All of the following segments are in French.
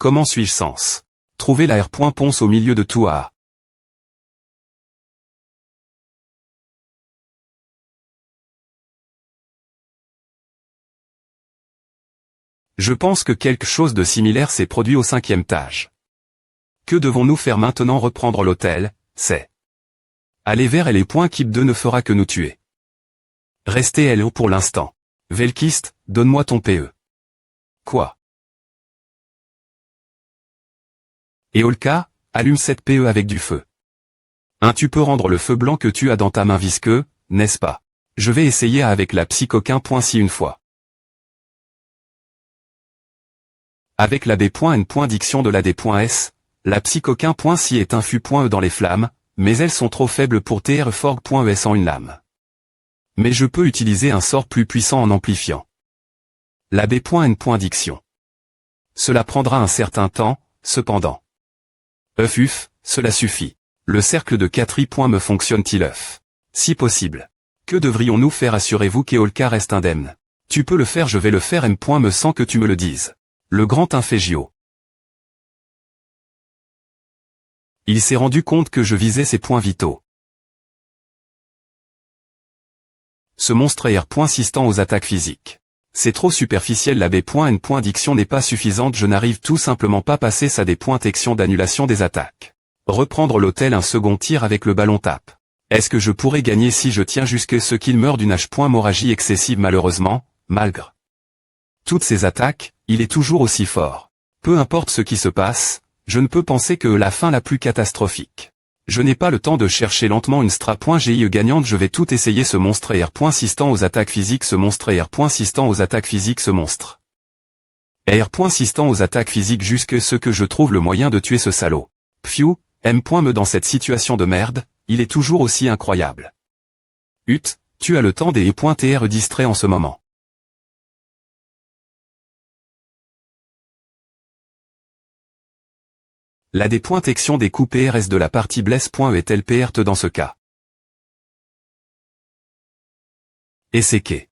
Comment suis-je sens? Trouver la R.Ponce au milieu de tout A. Je pense que quelque chose de similaire s'est produit au 5e étage. Que devons-nous faire maintenant? Reprendre l'hôtel, c'est. Aller vers et les points Kip 2 ne fera que nous tuer. Restez LO pour l'instant. Velkist, donne-moi ton PE. Quoi? Et Olka, allume cette PE avec du feu. Tu peux rendre le feu blanc que tu as dans ta main visqueux, n'est-ce pas? Je vais essayer avec la psychoquin.si une fois. Avec la B.N. Diction de la D.S, la psychoquin.si est un fût.e dans les flammes, mais elles sont trop faibles pour trforg.es en une lame. Mais je peux utiliser un sort plus puissant en amplifiant. La B.N. Diction. Cela prendra un certain temps, cependant. Cela suffit. Le cercle de 4i. Me fonctionne-t-il? Si possible. Que devrions-nous faire? Assurez-vous qu'Eolka reste indemne. Tu peux le faire, je vais le faire. Me sens que tu me le dises. Le grand Infégio. Il s'est rendu compte que je visais ses points vitaux. Ce monstre est R.Insistant aux attaques physiques. C'est trop superficiel. La B.N. Diction n'est pas suffisante. Je n'arrive tout simplement pas à passer sa D.Action d'annulation des attaques. Reprendre l'hôtel. Un second tir avec le ballon tape. Est-ce que je pourrais gagner si je tiens jusqu'à ce qu'il meure d'une H.Hémorragie excessive? Malheureusement, malgré toutes ces attaques, il est toujours aussi fort. Peu importe ce qui se passe, je ne peux penser que la fin la plus catastrophique. Je n'ai pas le temps de chercher lentement une Stra.GIE gagnante. Je vais tout essayer. Ce monstre est R.Insistant aux attaques physiques. Ce monstre est R.Insistant aux attaques physiques. Ce monstre est R.Insistant aux attaques physiques jusqu'à ce que je trouve le moyen de tuer ce salaud. Pfiou, Me dans cette situation de merde, il est toujours aussi incroyable. Tu as le temps des E.TR distrait en ce moment. La D.Action des coups PRS de la partie bless.e est-elle PRT dans ce cas? Et c'est qu'est.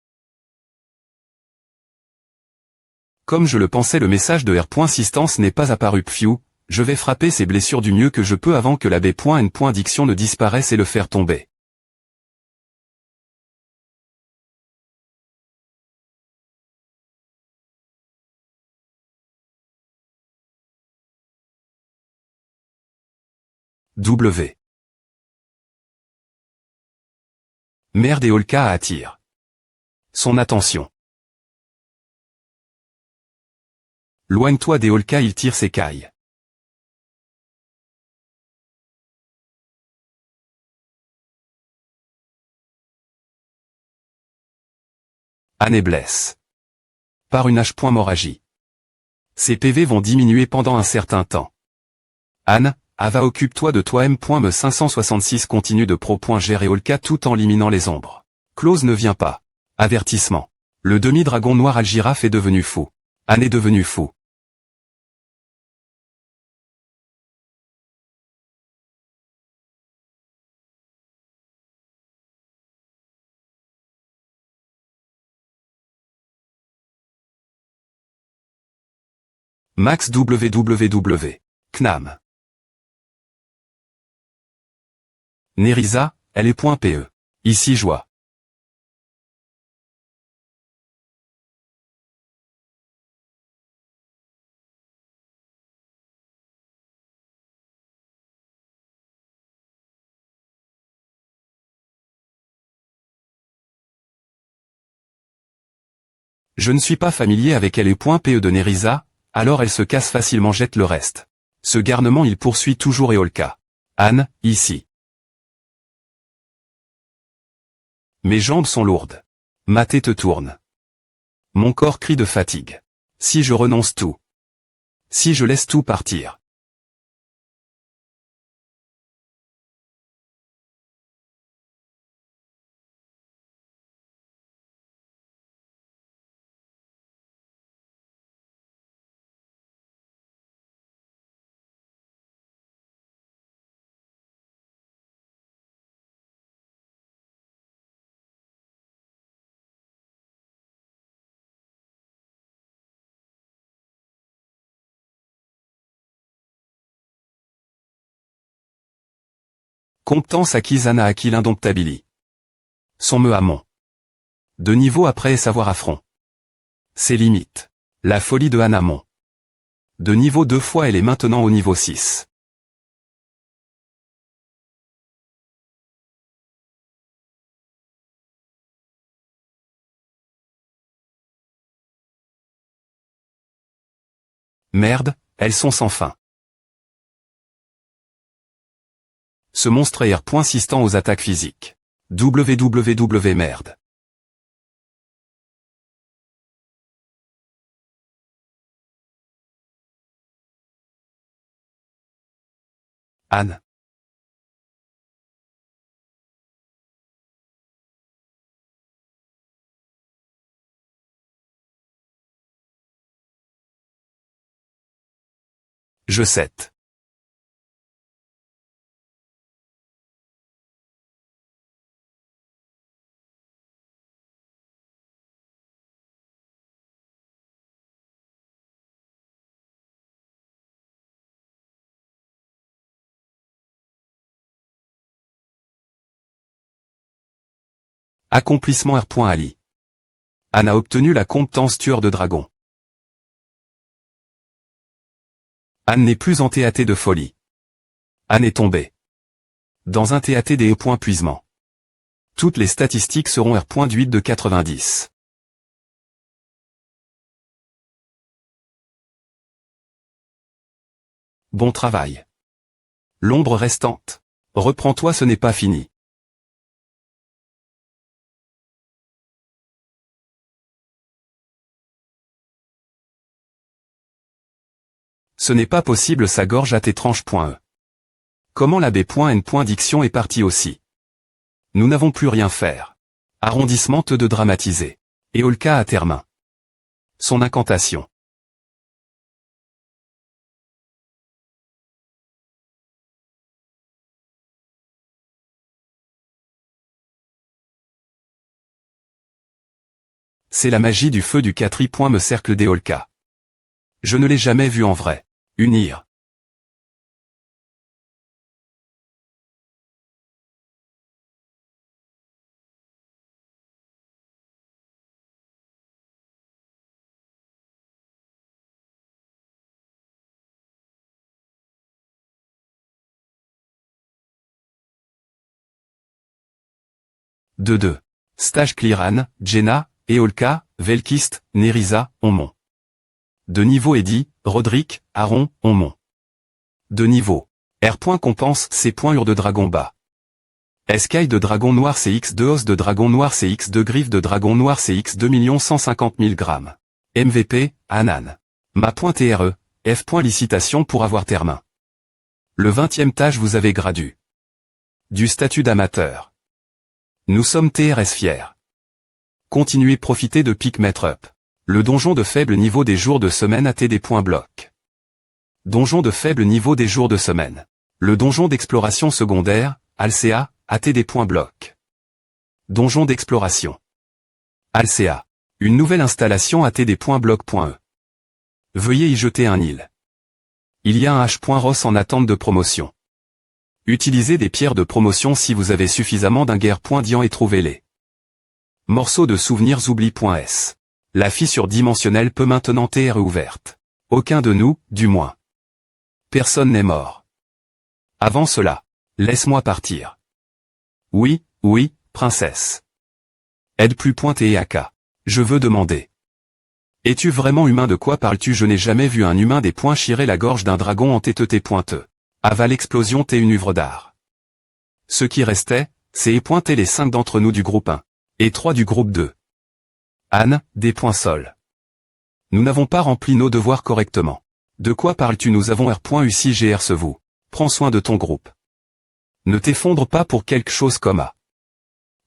Comme je le pensais, le message de R.Insistance n'est pas apparu. Pfiou, je vais frapper ses blessures du mieux que je peux avant que la B.N. Diction ne disparaisse et le faire tomber. W. Merde. Et Olka attire son attention. Loigne-toi d'Eolka, il tire ses cailles. Anne est blesse. Par une H.Hémorragie. Ses PV vont diminuer pendant un certain temps. Anne, Ava, occupe-toi de toi. Me 566 continue de pro.gérer Olka tout en éliminant les ombres. Close ne vient pas. Avertissement. Le demi-dragon noir Algiraf est devenu fou. Anne est devenu fou. Max www. Knam. Nerissa, elle est .pe. Ici joie. Je ne suis pas familier avec elle et .pe de Nerissa, alors elle se casse facilement, jette le reste. Ce garnement il poursuit toujours Eolka. Anne, ici. Mes jambes sont lourdes. Ma tête tourne. Mon corps crie de fatigue. Si je renonce tout. Si je laisse tout partir. Compétence acquise. Anne a acquis l'indomptabilité. Son me amont. De niveau après et savoir affront. Ses limites. La folie de Anne Amont. De niveau 2 fois elle est maintenant au niveau 6. Merde, elles sont sans fin. Ce monstre est persistant aux attaques physiques. www merde. Anne. Je sais. Accomplissement R.Ali. Anne a obtenu la compétence tueur de dragon. Anne n'est plus en TAT de folie. Anne est tombée. Dans un TAT des puisement. Toutes les statistiques seront R.8 de 90. Bon travail. L'ombre restante. Reprends-toi, ce n'est pas fini. Ce n'est pas possible, sa gorge à étrange.e. Comment la B.N. Diction est partie aussi. Nous n'avons plus rien faire. Arrondissement de dramatiser. Eolka à termin. Son incantation. C'est la magie du feu du 4. Me cercle d'Eolka. Je ne l'ai jamais vu en vrai. Unir. Deux. Stage Clearan, Jenna, Eolka, Velkist, Nerissa, Onmont. De niveau Eddy, Roderick, Aaron, Onmont. De niveau. R. Compense, C. Ur de dragon bas. Escaille de dragon noir CX2 os de dragon noir CX2 griffes de dragon noir CX2 150 000 grammes. MVP, Anan. Ma.TRE, F. Licitation pour avoir termin. Le 20e tâche vous avez gradu. Du statut d'amateur. Nous sommes TRS fiers. Continuez profiter de Pick Mettre Up. Le donjon de faible niveau des jours de semaine AT.bloc. Donjon de faible niveau des jours de semaine. Le donjon d'exploration secondaire, Alcea, AT.bloc. Donjon d'exploration. Alcea. Une nouvelle installation AT.bloc.e. Veuillez y jeter un île. Il y a un H.Ross en attente de promotion. Utilisez des pierres de promotion si vous avez suffisamment d'un guerre.dian et trouvez-les. Morceau de souvenirs oubli.s. La fissure dimensionnelle peut maintenant être ouverte. Aucun de nous, du moins. Personne n'est mort. Avant cela, laisse-moi partir. Oui, princesse. Aide plus pointé AK. Je veux demander. Es-tu vraiment humain? De quoi parles-tu? Je n'ai jamais vu un humain des poings chirer la gorge d'un dragon en TTT. Aval explosion t'es une œuvre d'art. Ce qui restait, c'est épointer les 5 d'entre nous du groupe 1. Et 3 du groupe 2. Anne, des points sol. Nous n'avons pas rempli nos devoirs correctement. De quoi parles-tu? Nous avons R.U6GR ce vous. Prends soin de ton groupe. Ne t'effondre pas pour quelque chose comme A.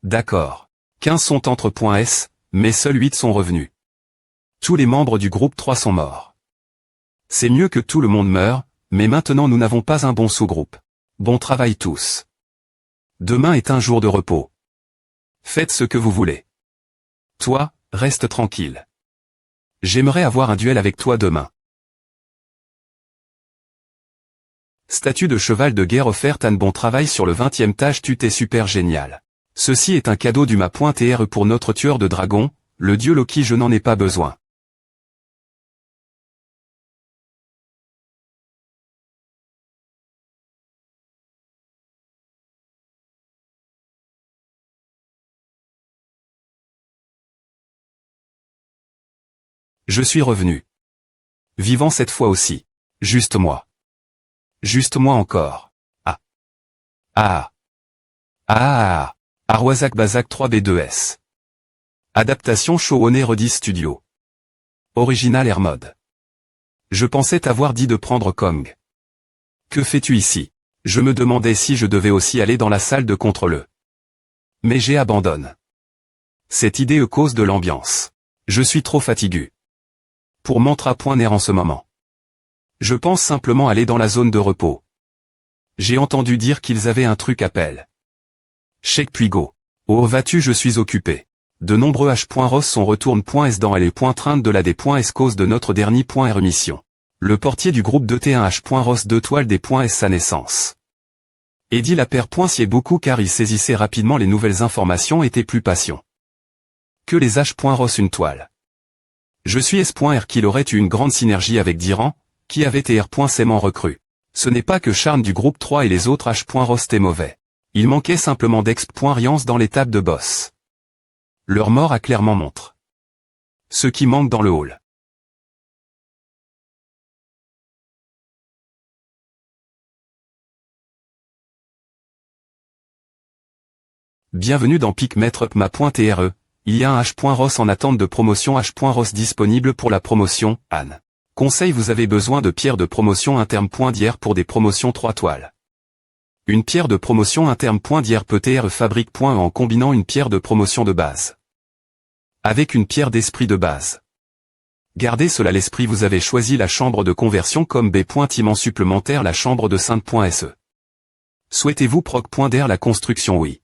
D'accord. 15 sont entre .S, mais seuls 8 sont revenus. Tous les membres du groupe 3 sont morts. C'est mieux que tout le monde meure, mais maintenant nous n'avons pas un bon sous-groupe. Bon travail tous. Demain est un jour de repos. Faites ce que vous voulez. Toi, reste tranquille. J'aimerais avoir un duel avec toi demain. Statue de cheval de guerre offerte Anne, bon travail sur le 20e tâche, tu t'es super génial. Ceci est un cadeau du ma.re pour notre tueur de dragons, le dieu Loki, je n'en ai pas besoin. Je suis revenu. Vivant cette fois aussi. Juste moi. Juste moi encore. Ah. Ah. Ah. Arwazak Bazak 3B2S. Adaptation Showone Redis Studio. Original Air Mode. Je pensais t'avoir dit de prendre Kong. Que fais-tu ici? Je me demandais si je devais aussi aller dans la salle de contrôle. Mais j'ai abandonné. Cette idée cause de l'ambiance. Je suis trop fatigué. Pour m'entra.ner en ce moment. Je pense simplement aller dans la zone de repos. J'ai entendu dire qu'ils avaient un truc appel. Check puis go. Oh vas-tu, je suis occupé. De nombreux h.ros sont retourne.s dans les.trainte de la d.s cause de notre dernier.r émission. Le portier du groupe de T1 h.ros 2 toiles des.s sa naissance. Eddie Lapère.sied beaucoup car il saisissait rapidement les nouvelles informations, était plus patient. Que les h.ros une toile. Je suis S.R qu'il aurait eu une grande synergie avec Diran, qui avait TR.saiement recru. Ce n'est pas que Charne du groupe 3 et les autres h.ros étaient mauvais. Il manquait simplement d'exp.riance dans l'étape de boss. Leur mort a clairement montre. Ce qui manque dans le hall. Bienvenue dans PicMetreupMa.re, il y a un h.ros en attente de promotion h.ros disponible pour la promotion, Anne. Conseil, vous avez besoin de pierres de promotion interme.d'hier pour des promotions 3 toiles. Une pierre de promotion interme.d'hier peut être fabrique. En combinant une pierre de promotion de base. Avec une pierre d'esprit de base. Gardez cela à l'esprit, vous avez choisi la chambre de conversion comme B.timent supplémentaire, la chambre de Sainte.se. Souhaitez-vous proc.der la construction? Oui.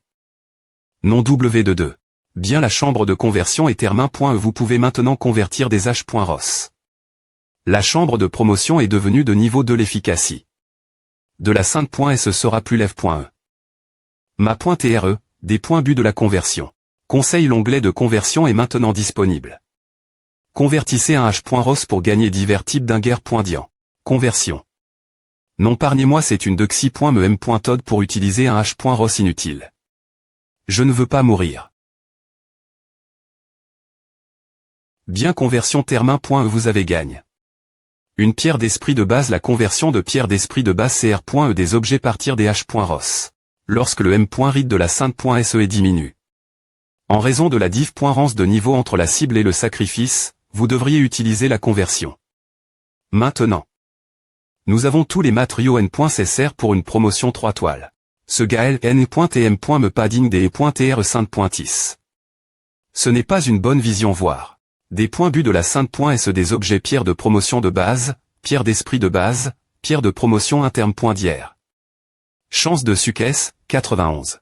Non W22. Bien, la chambre de conversion est termin.e, vous pouvez maintenant convertir des h.ros. La chambre de promotion est devenue de niveau 2 l'efficacité. De la Sainte.se sera plus lève.e. Ma.re, des points but de la conversion. Conseil, l'onglet de conversion est maintenant disponible. Convertissez un h.ros pour gagner divers types d'inguer.dian. Conversion. Non, pargnez-moi, c'est une dexi.mem.tod pour utiliser un h.ros inutile. Je ne veux pas mourir. Bien, conversion termin.e, vous avez gagne. Une pierre d'esprit de base, la conversion de pierre d'esprit de base cr.e des objets partir des h.ros. Lorsque le m.read de la Sainte.se est diminue. En raison de la div.rance de niveau entre la cible et le sacrifice, vous devriez utiliser la conversion. Maintenant. Nous avons tous les matériaux n.ccr pour une promotion 3 toiles. Ce Gaël n.tm.me padding des e.tr Sainte.is. Ce n'est pas une bonne vision, voire. Des points but de la Sainte.se, des objets pierre de promotion de base, pierre d'esprit de base, pierre de promotion interme.d'hier. Chance de succès, 91.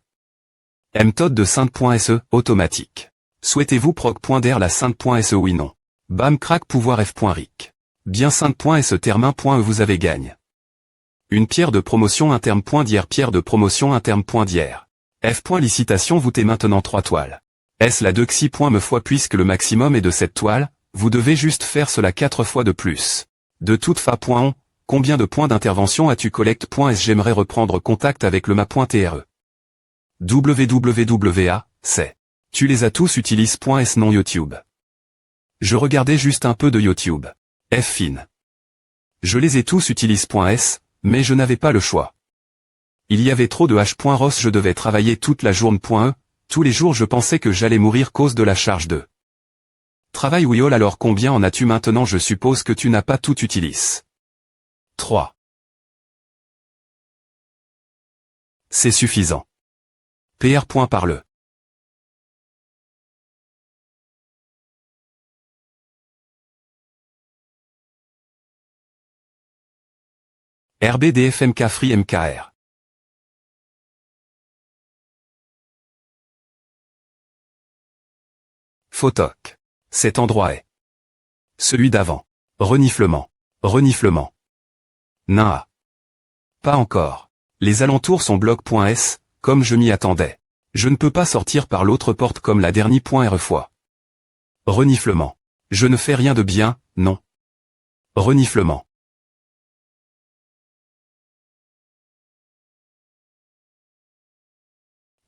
Mtod de Sainte.se, automatique. Souhaitez-vous proc.der la Sainte.se? Oui, non. Bam crack pouvoir f.ric. Bien, Sainte.se termin.e, vous avez gagne. Une pierre de promotion interme.d'hier, pierre de promotion interme.d'hier. F. Licitation, vous t'es maintenant 3 toiles. S la dexi.me fois, puisque le maximum est de 7 toiles, vous devez juste faire cela 4 fois de plus. De toute fa.on, combien de points d'intervention as-tu collecte.s? J'aimerais reprendre contact avec le ma.re. wwwa, c'est. Tu les as tous, utilise.s non YouTube. Je regardais juste un peu de YouTube. F fine. Je les ai tous, utilise.s, mais je n'avais pas le choix. Il y avait trop de h.ros, je devais travailler toute la journée.e, tous les jours je pensais que j'allais mourir cause de la charge de travail. Ouiol, alors combien en as-tu maintenant? Je suppose que tu n'as pas tout utilisé. 3. C'est suffisant. PR. Parle. RBDFMK Free MKR. Photoc. Cet endroit est celui d'avant. Reniflement. Reniflement. Nain. Pas encore. Les alentours sont bloc.s, comme je m'y attendais. Je ne peux pas sortir par l'autre porte comme la dernière.re fois. Reniflement. Je ne fais rien de bien, non. Reniflement.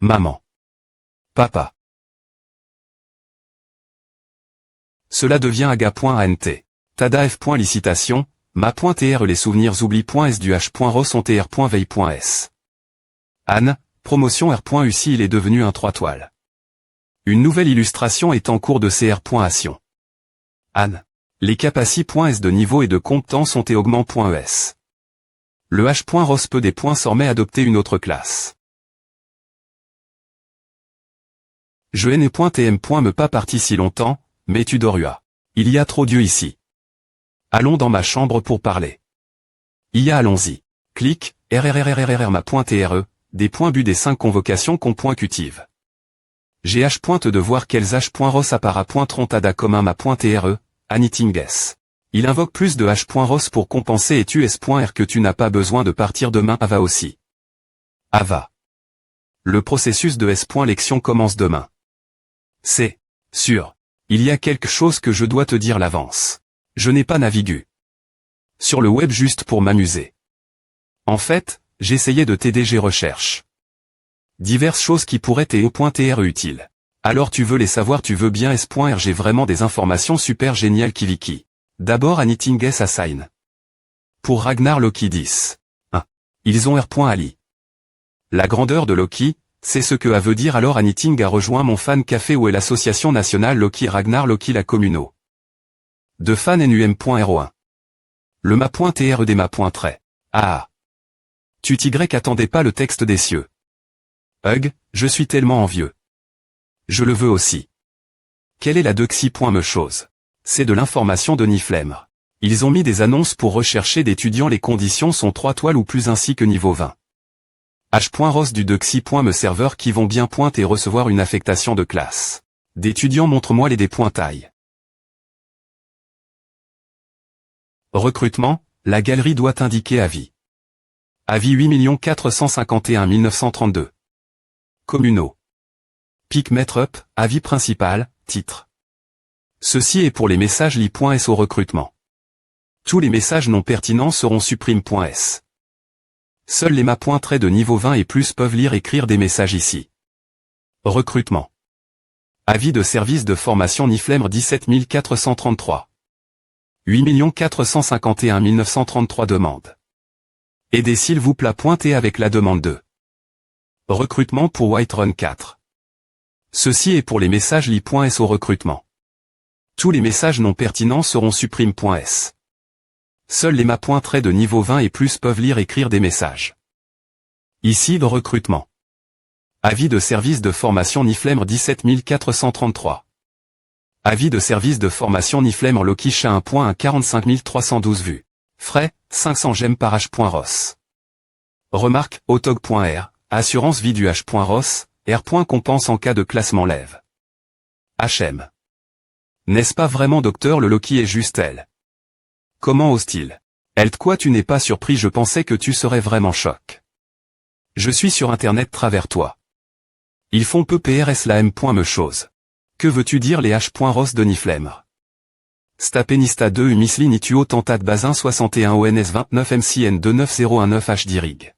Maman. Papa. Cela devient aga.ant. Tada f.licitation, ma.tr les souvenirs oubli.s du h.ros ont tr.veille.s. Anne, promotion r.uci il est devenu un 3 toiles. Une nouvelle illustration est en cours de cr.ation. Anne. Les capaci.s de niveau et de compétence sont et augment.es. Le h.ros peut des points s'en adopter une autre classe. Je n.tm. me pas parti si longtemps, mais tu dorua. Il y a trop Dieu ici. Allons dans ma chambre pour parler. Allons-y. Clic, rrrrrrr ma.tre, des points bu des 5 convocations qu'on.cutive. Gh. de voir quels h.ros appara.trontada commun ma.tre, anytinges. Il invoque plus de h.ros pour compenser et tu s.r que tu n'as pas besoin de partir demain ava aussi. Ava. Le processus de s.lection commence demain. C'est sûr. Il y a quelque chose que je dois te dire l'avance. Je n'ai pas navigué sur le web juste pour m'amuser. En fait, j'essayais de t'aider j'ai recherche diverses choses qui pourraient t'être utiles. Alors tu veux les savoir tu veux bien s.r j'ai vraiment des informations super géniales Kiviki. D'abord Anything assign. Pour Ragnar Loki 10. 1. Ils ont R.ali. La grandeur de Loki, c'est ce que veut dire alors Anything a rejoint mon fan café où est l'association nationale Loki Ragnar Loki la communo. De fan num.ro1. Le ma.tre des ma.trait. Ah. Tu Y attendais pas le texte des cieux. Hug, je suis tellement envieux. Je le veux aussi. Quelle est la dexi.me chose? C'est de l'information de Niflemr. Ils ont mis des annonces pour rechercher d'étudiants les conditions sont 3 toiles ou plus ainsi que niveau 20. H.ros du dexi.me serveur qui vont bien et recevoir une affectation de classe. D'étudiants montre-moi les des.taille. Recrutement, la galerie doit indiquer avis. Avis 8 451 932. Communaux. Pic mettre up, avis principal, titre. Ceci est pour les messages li.s au recrutement. Tous les messages non pertinents seront supprime.s. Seuls les ma.traits de niveau 20 et plus peuvent lire et écrire des messages ici. Recrutement. Avis de service de formation Niflemr 17 433. 8 451 933 demandes. Aidez s'il vous plaît pointer avec la demande de recrutement pour Whiterun 4. Ceci est pour les messages li.s au recrutement. Tous les messages non pertinents seront supprime.s. Seuls les ma.traits de niveau 20 et plus peuvent lire et écrire des messages. Ici le recrutement. Avis de service de formation Niflemr 17 433. Avis de service de formation Niflemr Loki à 1.1 45 312 vues. Frais, 500 gemmes par h.ros. Remarque, autog.r, assurance vie du h.ros, r. compense en cas de classement lève. HM. N'est-ce pas vraiment docteur le Loki est juste elle? Comment ose-t-il? Elle quoi tu n'es pas surpris je pensais que tu serais vraiment choc. Je suis sur internet travers toi. Ils font peu PRS la M.me chose. Que veux-tu dire les h.ros de Niflemr? Stapenista 2 Umisli Nituo Tentat Bazin 61 ONS 29 MCN 29019 H Dirig.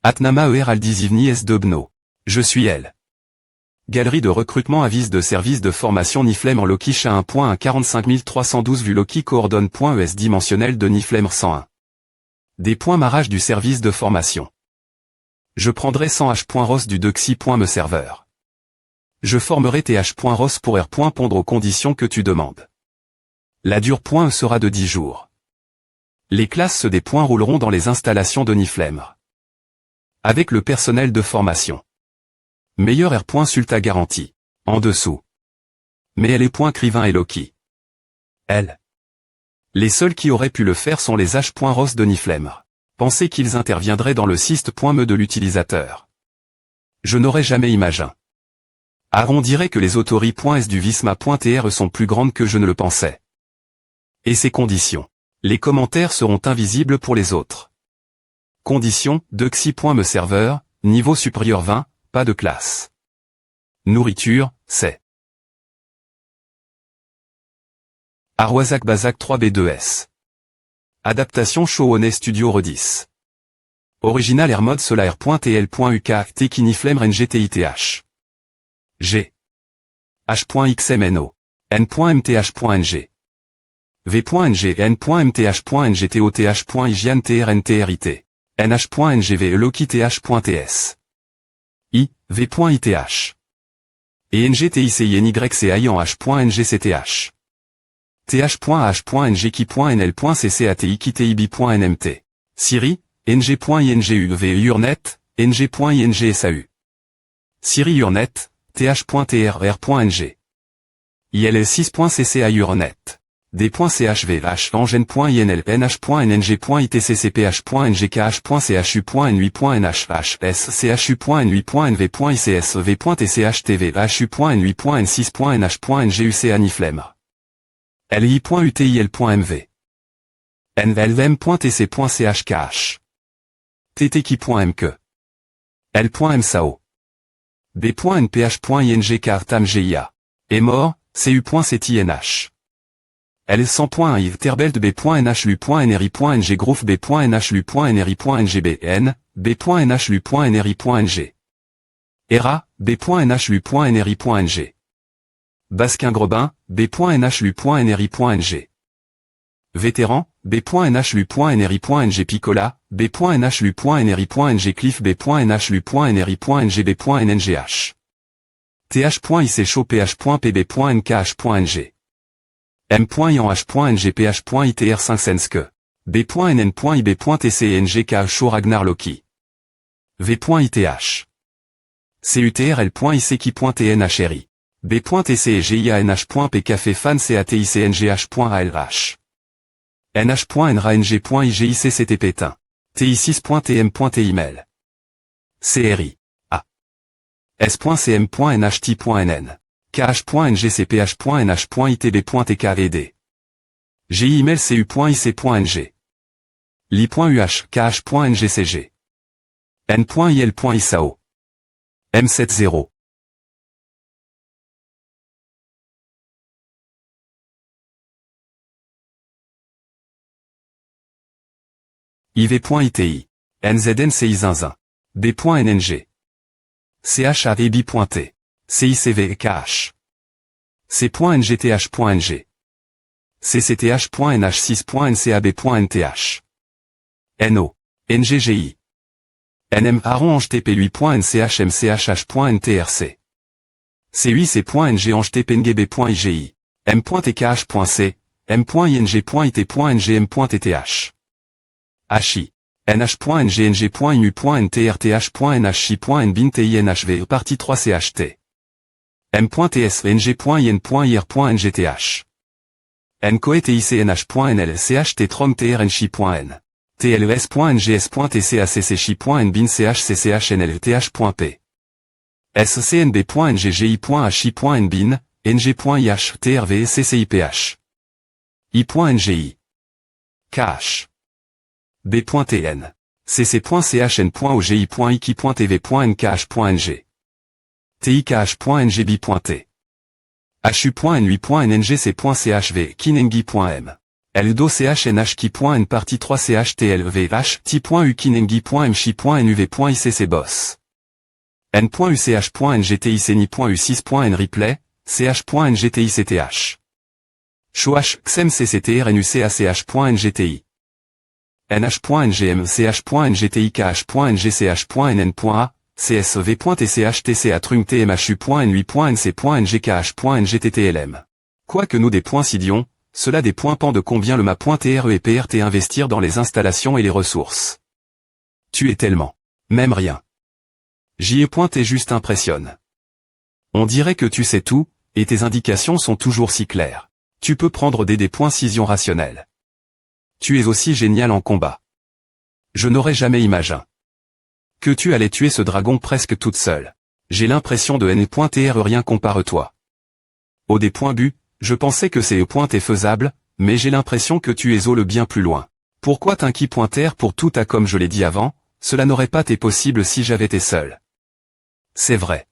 Atnama Aldizivni S Debno. Je suis elle. Galerie de recrutement avis de service de formation Niflemr Loki à 1.1 45 312 vu Loki coordonne.es dimensionnel de Niflemr 101. Des points marrage du service de formation. Je prendrai 100 h.ros du dexi.me serveur. Je formerai tes h.ros pour r. pondre aux conditions que tu demandes. La dure.e sera de 10 jours. Les classes des points rouleront dans les installations de Niflemr. Avec le personnel de formation. Meilleur R. Sulta garantie. En dessous. Mais elle est point Crivin et Loki. Elle. Les seuls qui auraient pu le faire sont les h.ros de Niflemr. Pensez qu'ils interviendraient dans le syst.me de l'utilisateur. Je n'aurais jamais imaginé. On dirait que les autori.s du visma.tr sont plus grandes que je ne le pensais. Et ces conditions. Les commentaires seront invisibles pour les autres. Condition, Dexi.me serveur, niveau supérieur 20, pas de classe. Nourriture, c'est. Arwasak Bazak 3B2S. Adaptation Showone Studio Redis. Original Airmode Solaire.tl.uk Tekiniflem RNGTITH. G. H.xmno. N.mth.ng. V.ng N.mth.ngtoth.igian.trntrit. nh.ngv lokith.ts. I, v.ith. Et ngticnycai en h.ngcth. th.h.ng.nl.ccat.nmt. Siri, ng.inguv.urnet, ng.ingsau. Siri Urnet, th.trr.ng. IL6.cca Urnet. D.chvh engine.inl nh.itcph.nui.nh.chu.nui.nh.chu.nui.nv.ics.vu.tchu.nui.n6.n.h.nh.guc aniflemme. li.util.mv. nvlm.tc.chkh. ttki.mque. l.msao. b.nph.ing cartamgia. Et mort, cu.ctnh. L100.iv terbelt b.nhlu.nri.ng grouf b.nhlu.nri.ngbn, b.nhlu.nri.ng. ERA, b.nhlu.nri.ng. Basquin-Grobin, b.nhlu.nri.ng. Vétéran, b.nhlu.nri.ng Picola, b.nhlu.nri.ng Cliff b.nhlu.nri.ng b.nngh. th.icchaud.ph.pb.nkh.ng. m.ianh.ngph.itr5senske. b.nn.ib.tcngkh Chaud Ragnar Loki. v.ith. cutrl.icki.tnhri. b.tcgianh.pkfan.caticngh.alh. nh.nrang.igiccctp. ti6.tm.email. cri. a. s.cm.nht.nn. kh.ngcph.nh.itb.tked. Gmail cu.ic.ng. li.uh kh.ngcg. n.il.isao. m70. iv.iti. nzncI zinzin. b.nng. charib.t. cicvkh. c.ngth.ng. ccth.nh6.ncab.nth. no. nggi. nm aron.tp8.nchmchh.ntrc. c8c.ng.ngb.igi. m.tkh.c. m.ing.it.ngm.tth. hi. nh.ngng.inu.ntrth.nhi.nbintinhv partie 3 cht. m.tsng.in.ir.ngth. ncoeticnh.nl cht.trom.trnchi.n. tles.ngsp.tcacchi.nbin.chchnlth.p. scnb.nggi.hi.nbin, ng.ih trv.cciph. i.ngi. kh. b.tn. cc.chn.ogi.iki.tv.nkh.ng. tikh.ngb.t. hu.nui.ngc.chv kinengi.m. eldo.chnh.ki.n partie 3 chtlvh ti.ukinengi.mchi.nuv.icc boss. n.uch.ngticni.u6.nreplay, ch.ngticth. choh xmcctrnucach.ngti. nh.ngm.ch.ngtikh.ngch.nn.a, csv.tch.tc.atrunctmhu.nc.nc.ngkh.ngttlm. Quoique nous des points Sidion, cela des points pan de combien le ma.tre et prt investir dans les installations et les ressources. Tu es tellement. Même rien. J.e. juste impressionne. On dirait que tu sais tout, et tes indications sont toujours si claires. Tu peux prendre des points Cision rationnels. Tu es aussi génial en combat. Je n'aurais jamais imaginé que tu allais tuer ce dragon presque toute seule. J'ai l'impression de n.tr rien compare-toi. Au des points bu, je pensais que c'est e.t faisable, mais j'ai l'impression que tu es au le bien plus loin. Pourquoi t'inquiète pour tout à comme je l'ai dit avant, cela n'aurait pas été possible si j'avais été seul. C'est vrai.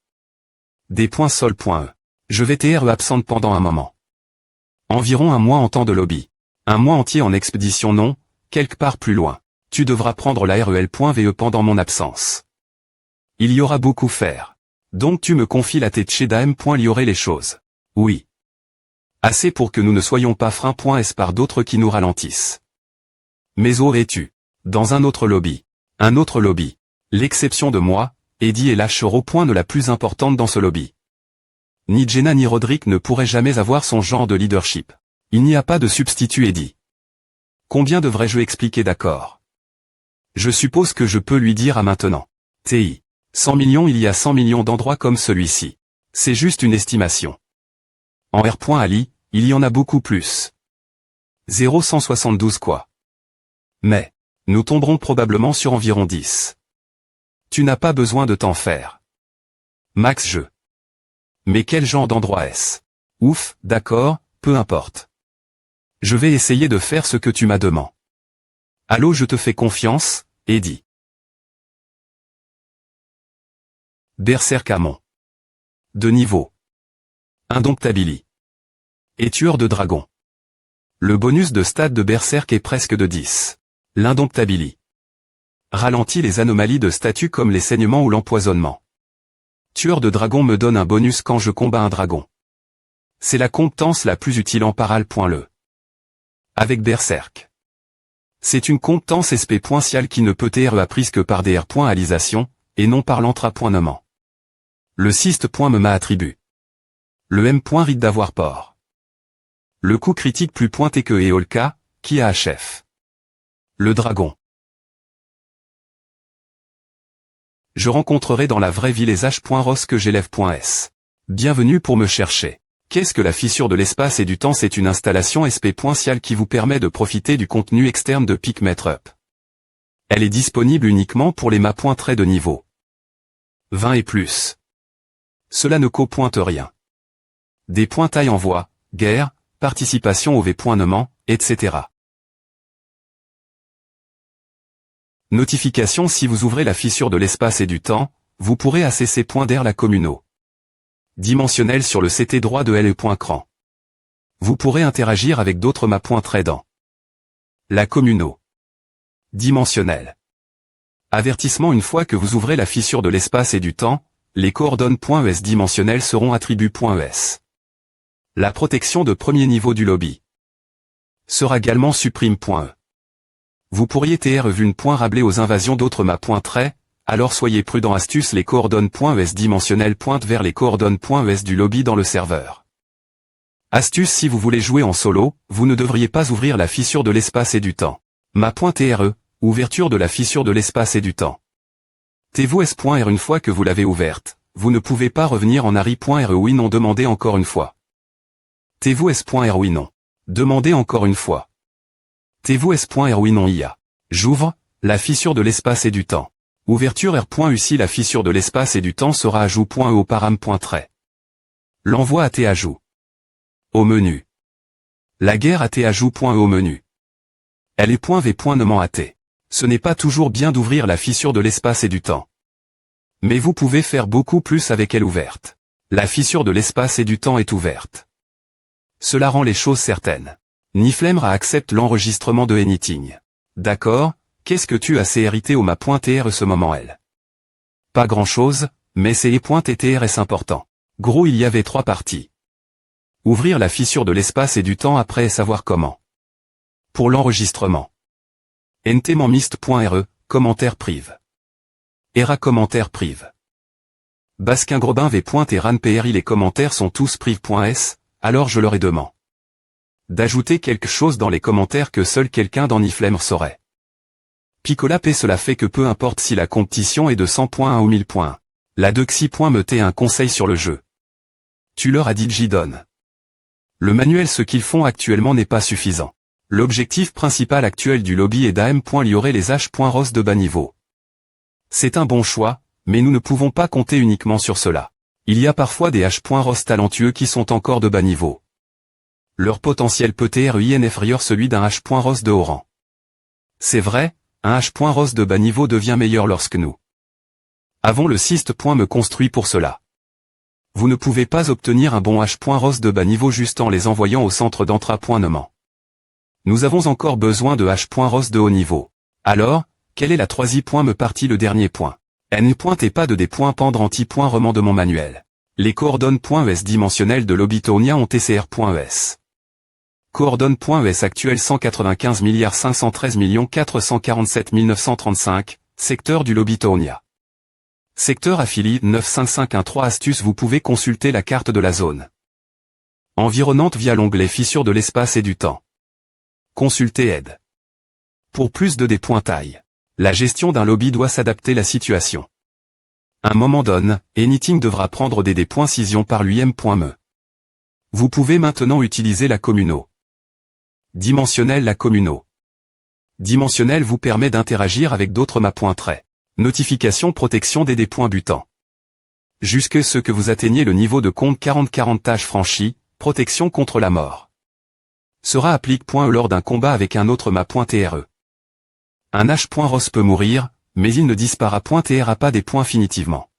Des.sol.e. Je vais être absente pendant un moment. Environ un mois en temps de lobby. Un mois entier en expédition non, quelque part plus loin. Tu devras prendre la REL.VE pendant mon absence. Il y aura beaucoup faire. Donc tu me confies la tête chez Daem. Liorer les choses. Oui. Assez pour que nous ne soyons pas frein.s par d'autres qui nous ralentissent. Mais où es-tu? Dans un autre lobby. Un autre lobby. L'exception de moi, Eddie est la chero. La plus importante dans ce lobby. Ni Jenna ni Roderick ne pourraient jamais avoir son genre de leadership. Il n'y a pas de substitut Eddie. Combien devrais-je expliquer d'accord? Je suppose que je peux lui dire à maintenant. TI. 100 millions. Il y a 100 millions d'endroits comme celui-ci. C'est juste une estimation. En R.Ali, il y en a beaucoup plus. 0,172 quoi. Mais, nous tomberons probablement sur environ 10. Tu n'as pas besoin de t'en faire. Max je. Mais quel genre d'endroit est-ce? Ouf, d'accord, peu importe. Je vais essayer de faire ce que tu m'as demandé. Allô, je te fais confiance, Eddie. Berserk Amon. De niveau. Indomptability. Et tueur de dragon. Le bonus de stade de Berserk est presque de 10. L'indomptability. Ralentit les anomalies de statut comme les saignements ou l'empoisonnement. Tueur de dragon me donne un bonus quand je combats un dragon. C'est la compétence la plus utile en paral.le. Avec Berserk. C'est une compétence SP.cial qui ne peut être apprise que par des R.alisation, et non par l'entra.nommant. Le Sist. Me m'a attribue. Le M. Rite d'avoir port. Le coup critique plus pointé que Eolka, qui a chef. Le dragon. Je rencontrerai dans la vraie vie les H.Ros que j'élève.s. Bienvenue pour me chercher. Qu'est-ce que la fissure de l'espace et du temps? C'est une installation SP.cial qui vous permet de profiter du contenu externe de PicMetrup. Elle est disponible uniquement pour les maps. De niveau 20 et plus. Cela ne co-pointe rien. Des points taille envoi, guerre, participation au V.nommant, etc. Notification: si vous ouvrez la fissure de l'espace et du temps, vous pourrez accéder .der la communauté dimensionnelle sur le CT droit de LE.cran. Vous pourrez interagir avec d'autres maps. Dans la communauté dimensionnelle. Avertissement: une fois que vous ouvrez la fissure de l'espace et du temps, les coordonnées.es dimensionnelles seront attributs.es. La protection de premier niveau du lobby sera également supprime.e. Vous pourriez être vuln.rablé aux invasions d'autres maps. Alors soyez prudent. Astuce: les coordonnées.es dimensionnelles pointent vers les coordonnées.es du lobby dans le serveur. Astuce: si vous voulez jouer en solo, vous ne devriez pas ouvrir la fissure de l'espace et du temps. Ma.re, ouverture de la fissure de l'espace et du temps. tvs.r. Une fois que vous l'avez ouverte, vous ne pouvez pas revenir en ari.re. Oui non, demandez encore une fois. tvs.r. Oui non. Demandez encore une fois. tvs.r. Oui non. IA. J'ouvre la fissure de l'espace et du temps. Ouverture R.U. Si la fissure de l'espace et du temps sera ajout.e au param.trait. L'envoi AT ajout. Au menu. La guerre AT ajout.e au menu. Elle est .v.nommant AT. Ce n'est pas toujours bien d'ouvrir la fissure de l'espace et du temps. Mais vous pouvez faire beaucoup plus avec elle ouverte. La fissure de l'espace et du temps est ouverte. Cela rend les choses certaines. Niflemra accepte l'enregistrement de Anything. D'accord, qu'est-ce que tu as hérité au ma.tr ce moment elle? Pas grand-chose, mais c'est les.tr important. Gros, il y avait 3 parties. Ouvrir la fissure de l'espace et du temps après et savoir comment. Pour l'enregistrement. ntmanmist.re, commentaire prive. Era commentaire prive. Basquin Grobin v.eran.pri. Les commentaires sont tous prive.s, alors je leur ai demandé d'ajouter quelque chose dans les commentaires que seul quelqu'un dans Niflem saurait. Picola P. Cela fait que peu importe si la compétition est de 100 points ou 1000 points. La Doxy. Me t'est un conseil sur le jeu. Tu leur as dit j'y donne. Le manuel ce qu'ils font actuellement n'est pas suffisant. L'objectif principal actuel du lobby est d'AM.liorer les H.Ros de bas niveau. C'est un bon choix, mais nous ne pouvons pas compter uniquement sur cela. Il y a parfois des H.Ros talentueux qui sont encore de bas niveau. Leur potentiel peut être inférieur celui d'un H.Ros de haut rang. C'est vrai, un H.Ross de bas niveau devient meilleur lorsque nous avons le système me construit pour cela. Vous ne pouvez pas obtenir un bon H.Ross de bas niveau juste en les envoyant au centre d'entra.nement. Nous avons encore besoin de H.Ross de haut niveau. Alors, quelle est la troisième partie le dernier point? N.et pas de D.pendranti.remandement manuel. Les coordonnées.es dimensionnelles de l'Obitonia ont TCR.es. Coordonnées.es actuel 195 513 447 935, secteur du l'Obitonia. Secteur affilié 95513 astuces. Vous pouvez consulter la carte de la zone environnante via l'onglet Fissures de l'espace et du temps. Consultez aide. Pour plus de taille. La gestion d'un lobby doit s'adapter à la situation. Un moment donne, Anything devra prendre des cision par lui-même.me. Vous pouvez maintenant utiliser la communaux. Dimensionnel. La communaux dimensionnel vous permet d'interagir avec d'autres maps.trait. Notification protection des butants. Jusque ce que vous atteignez le niveau de compte 40 tâches franchies, protection contre la mort. Sera applique.e lors d'un combat avec un autre map.tre. Un H.Ross peut mourir, mais il ne disparaîtra pas des points finitivement.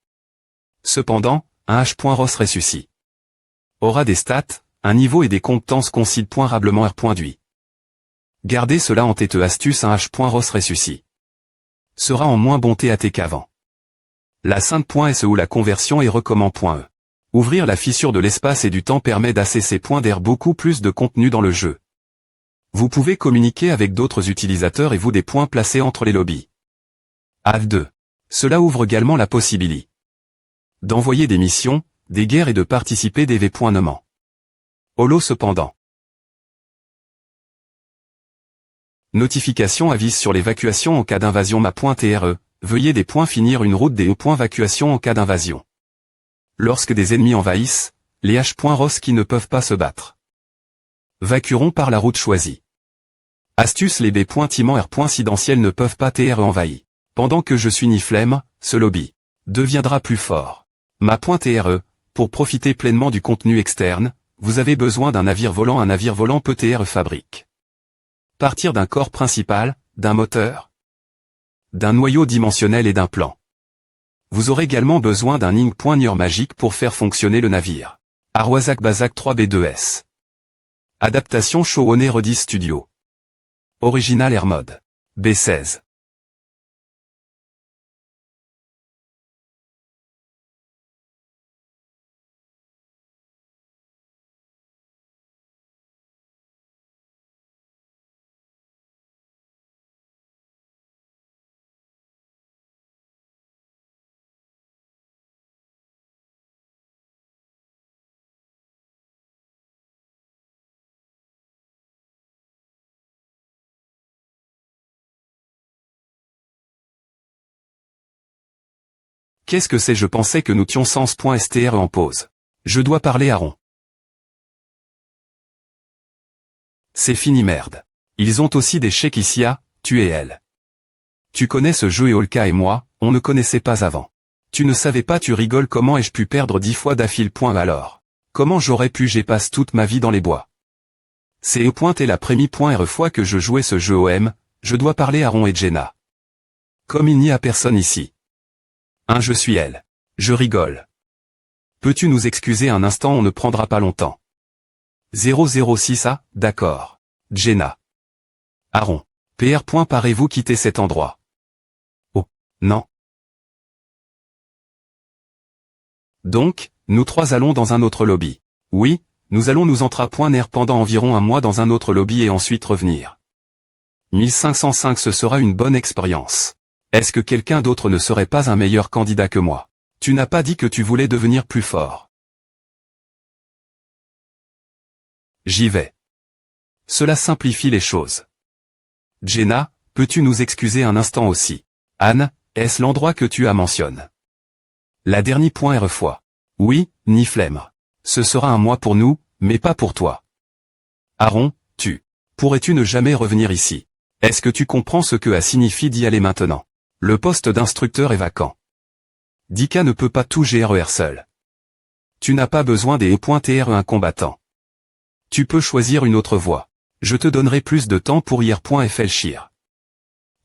Cependant, un H.Ross ressuscite. Aura des stats, un niveau et des compétences considérablement R.dui. Gardez cela en tête. Astuce. Un H.Ross ressuscite sera en moins bon TAT qu'avant. La sainte.se ou la conversion est recommand.e. Ouvrir la fissure de l'espace et du temps permet d'accéder beaucoup plus de contenu dans le jeu. Vous pouvez communiquer avec d'autres utilisateurs et vous des points placés entre les lobbies. AV2. Cela ouvre également la possibilité d'envoyer des missions, des guerres et de participer des V.nement. Holo cependant. Notification avise sur l'évacuation en cas d'invasion map.tre, veuillez des points finir une route des évacuation en cas d'invasion. Lorsque des ennemis envahissent, les H.Ross qui ne peuvent pas se battre vacueront par la route choisie. Astuce. Les B.timents R.sidentiels ne peuvent pas TR envahir. Pendant que je suis ni flemme, ce lobby deviendra plus fort. Ma.tre, pour profiter pleinement du contenu externe, vous avez besoin d'un navire volant. Un navire volant peut TR fabrique partir d'un corps principal, d'un moteur, d'un noyau dimensionnel et d'un plan. Vous aurez également besoin d'un ing.nior magique pour faire fonctionner le navire. Arwazak Bazak 3B2S. Adaptation Showone Redis Studio. Original Air Mode. B16. Qu'est-ce que c'est? Je pensais que nous tions sens.str en pause. Je dois parler à Ron. C'est fini merde. Ils ont aussi des chèques ici à, tu et elle. Tu connais ce jeu et Olka et moi, on ne connaissait pas avant. Tu ne savais pas. Tu rigoles. Comment ai-je pu perdre 10 fois d'affile? Alors. Comment j'aurais pu? J'ai passé toute ma vie dans les bois. C'est et la première fois que je jouais ce jeu OM, je dois parler à Ron et Jenna. Comme il n'y a personne ici. Je suis elle. Je rigole. Peux-tu nous excuser un instant? On ne prendra pas longtemps. 006 Ah, d'accord. Jenna. Aaron. PR. Parez-vous quitter cet endroit? Oh, non. Donc, nous trois allons dans un autre lobby. Oui, nous allons nous entrer.ner pendant environ un mois dans un autre lobby et ensuite revenir. 1505 ce sera une bonne expérience. Est-ce que quelqu'un d'autre ne serait pas un meilleur candidat que moi? Tu n'as pas dit que tu voulais devenir plus fort. J'y vais. Cela simplifie les choses. Jenna, peux-tu nous excuser un instant aussi? Anne, est-ce l'endroit que tu as mentionné? La dernière fois. Oui, ni flemme. Ce sera un mois pour nous, mais pas pour toi. Aaron, pourrais-tu ne jamais revenir ici? Est-ce que tu comprends ce que signifie d'y aller maintenant? Le poste d'instructeur est vacant. Dika ne peut pas tout gérer seul. Tu n'as pas besoin des E.TR un combattant. Tu peux choisir une autre voie. Je te donnerai plus de temps pour ir.fléchir.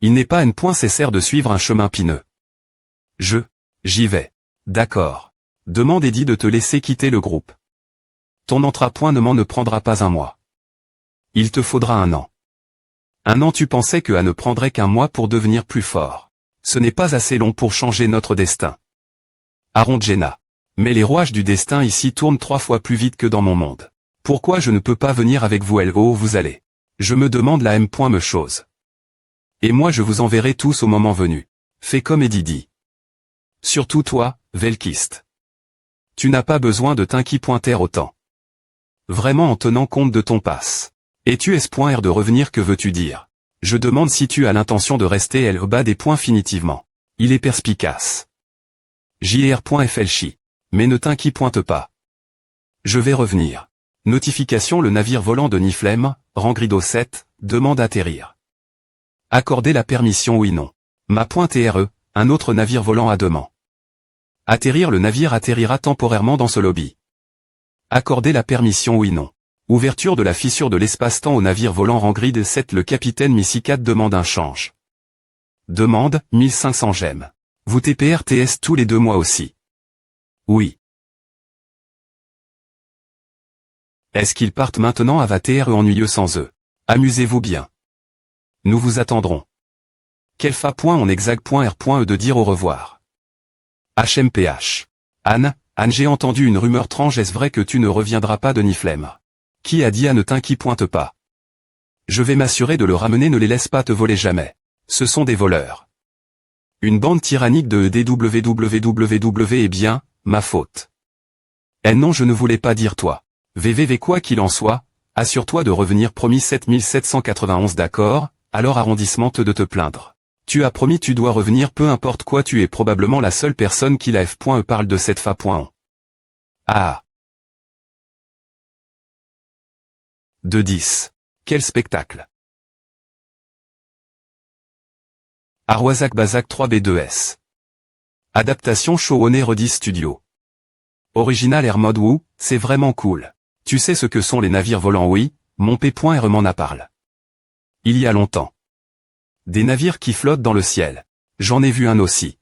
Il n'est pas nécessaire de suivre un chemin pineux. J'y vais. D'accord. Demande Eddie de te laisser quitter le groupe. Ton entrapoint ne prendra pas un mois. Il te faudra un an. Un an tu pensais que A ne prendrait qu'un mois pour devenir plus fort. Ce n'est pas assez long pour changer notre destin. Aaron Jenna. Mais les rouages du destin ici tournent 3 fois plus vite que dans mon monde. Pourquoi je ne peux pas venir avec vous vous allez. Je me demande la me chose. Et moi je vous enverrai tous au moment venu. Fais comme Eddie dit. Surtout toi, Velkist. Tu n'as pas besoin de t'inquiéter autant. Vraiment en tenant compte de ton passe. Et tu es.r de revenir que veux-tu dire? Je demande si tu as l'intention de rester au bas des points finitivement. Il est perspicace. JR.FLCHI. Mais ne t'inquiète pas. Je vais revenir. Notification: le navire volant de Niflheim, Rangrido 7, demande atterrir. Accorder la permission oui non. Ma.TRE, un autre navire volant à demande. Atterrir: le navire atterrira temporairement dans ce lobby. Accorder la permission oui non. Ouverture de la fissure de l'espace-temps au navire volant Rangrid 7. Le capitaine Missy 4 demande un change. Demande, 1500 gemmes. Vous TPRTS tous les 2 mois aussi. Oui. Est-ce qu'ils partent maintenant à VATR ennuyeux sans eux? Amusez-vous bien. Nous vous attendrons. Kelfa.on exag.r.e de dire au revoir. HMPH. Anne, j'ai entendu une rumeur étrange, est-ce vrai que tu ne reviendras pas de Niflheim? Qui a dit à ne t'inquiète pas? Je vais m'assurer de le ramener, ne les laisse pas te voler jamais. Ce sont des voleurs. Une bande tyrannique de EDWWW est bien, ma faute. Eh non, je ne voulais pas dire toi. VVV quoi qu'il en soit, assure-toi de revenir, promis 7791 d'accord, alors arrondissement de te plaindre. Tu as promis, tu dois revenir peu importe quoi, tu es probablement la seule personne qui la F.E parle de cette fa.on. Ah. De 10. Quel spectacle. Arwazak Bazak 3B2S. Adaptation Showone Redis Studio. Original Air Mode Woo, c'est vraiment cool. Tu sais ce que sont les navires volants? Oui, mon P.R m'en a parlé. Il y a longtemps. Des navires qui flottent dans le ciel. J'en ai vu un aussi.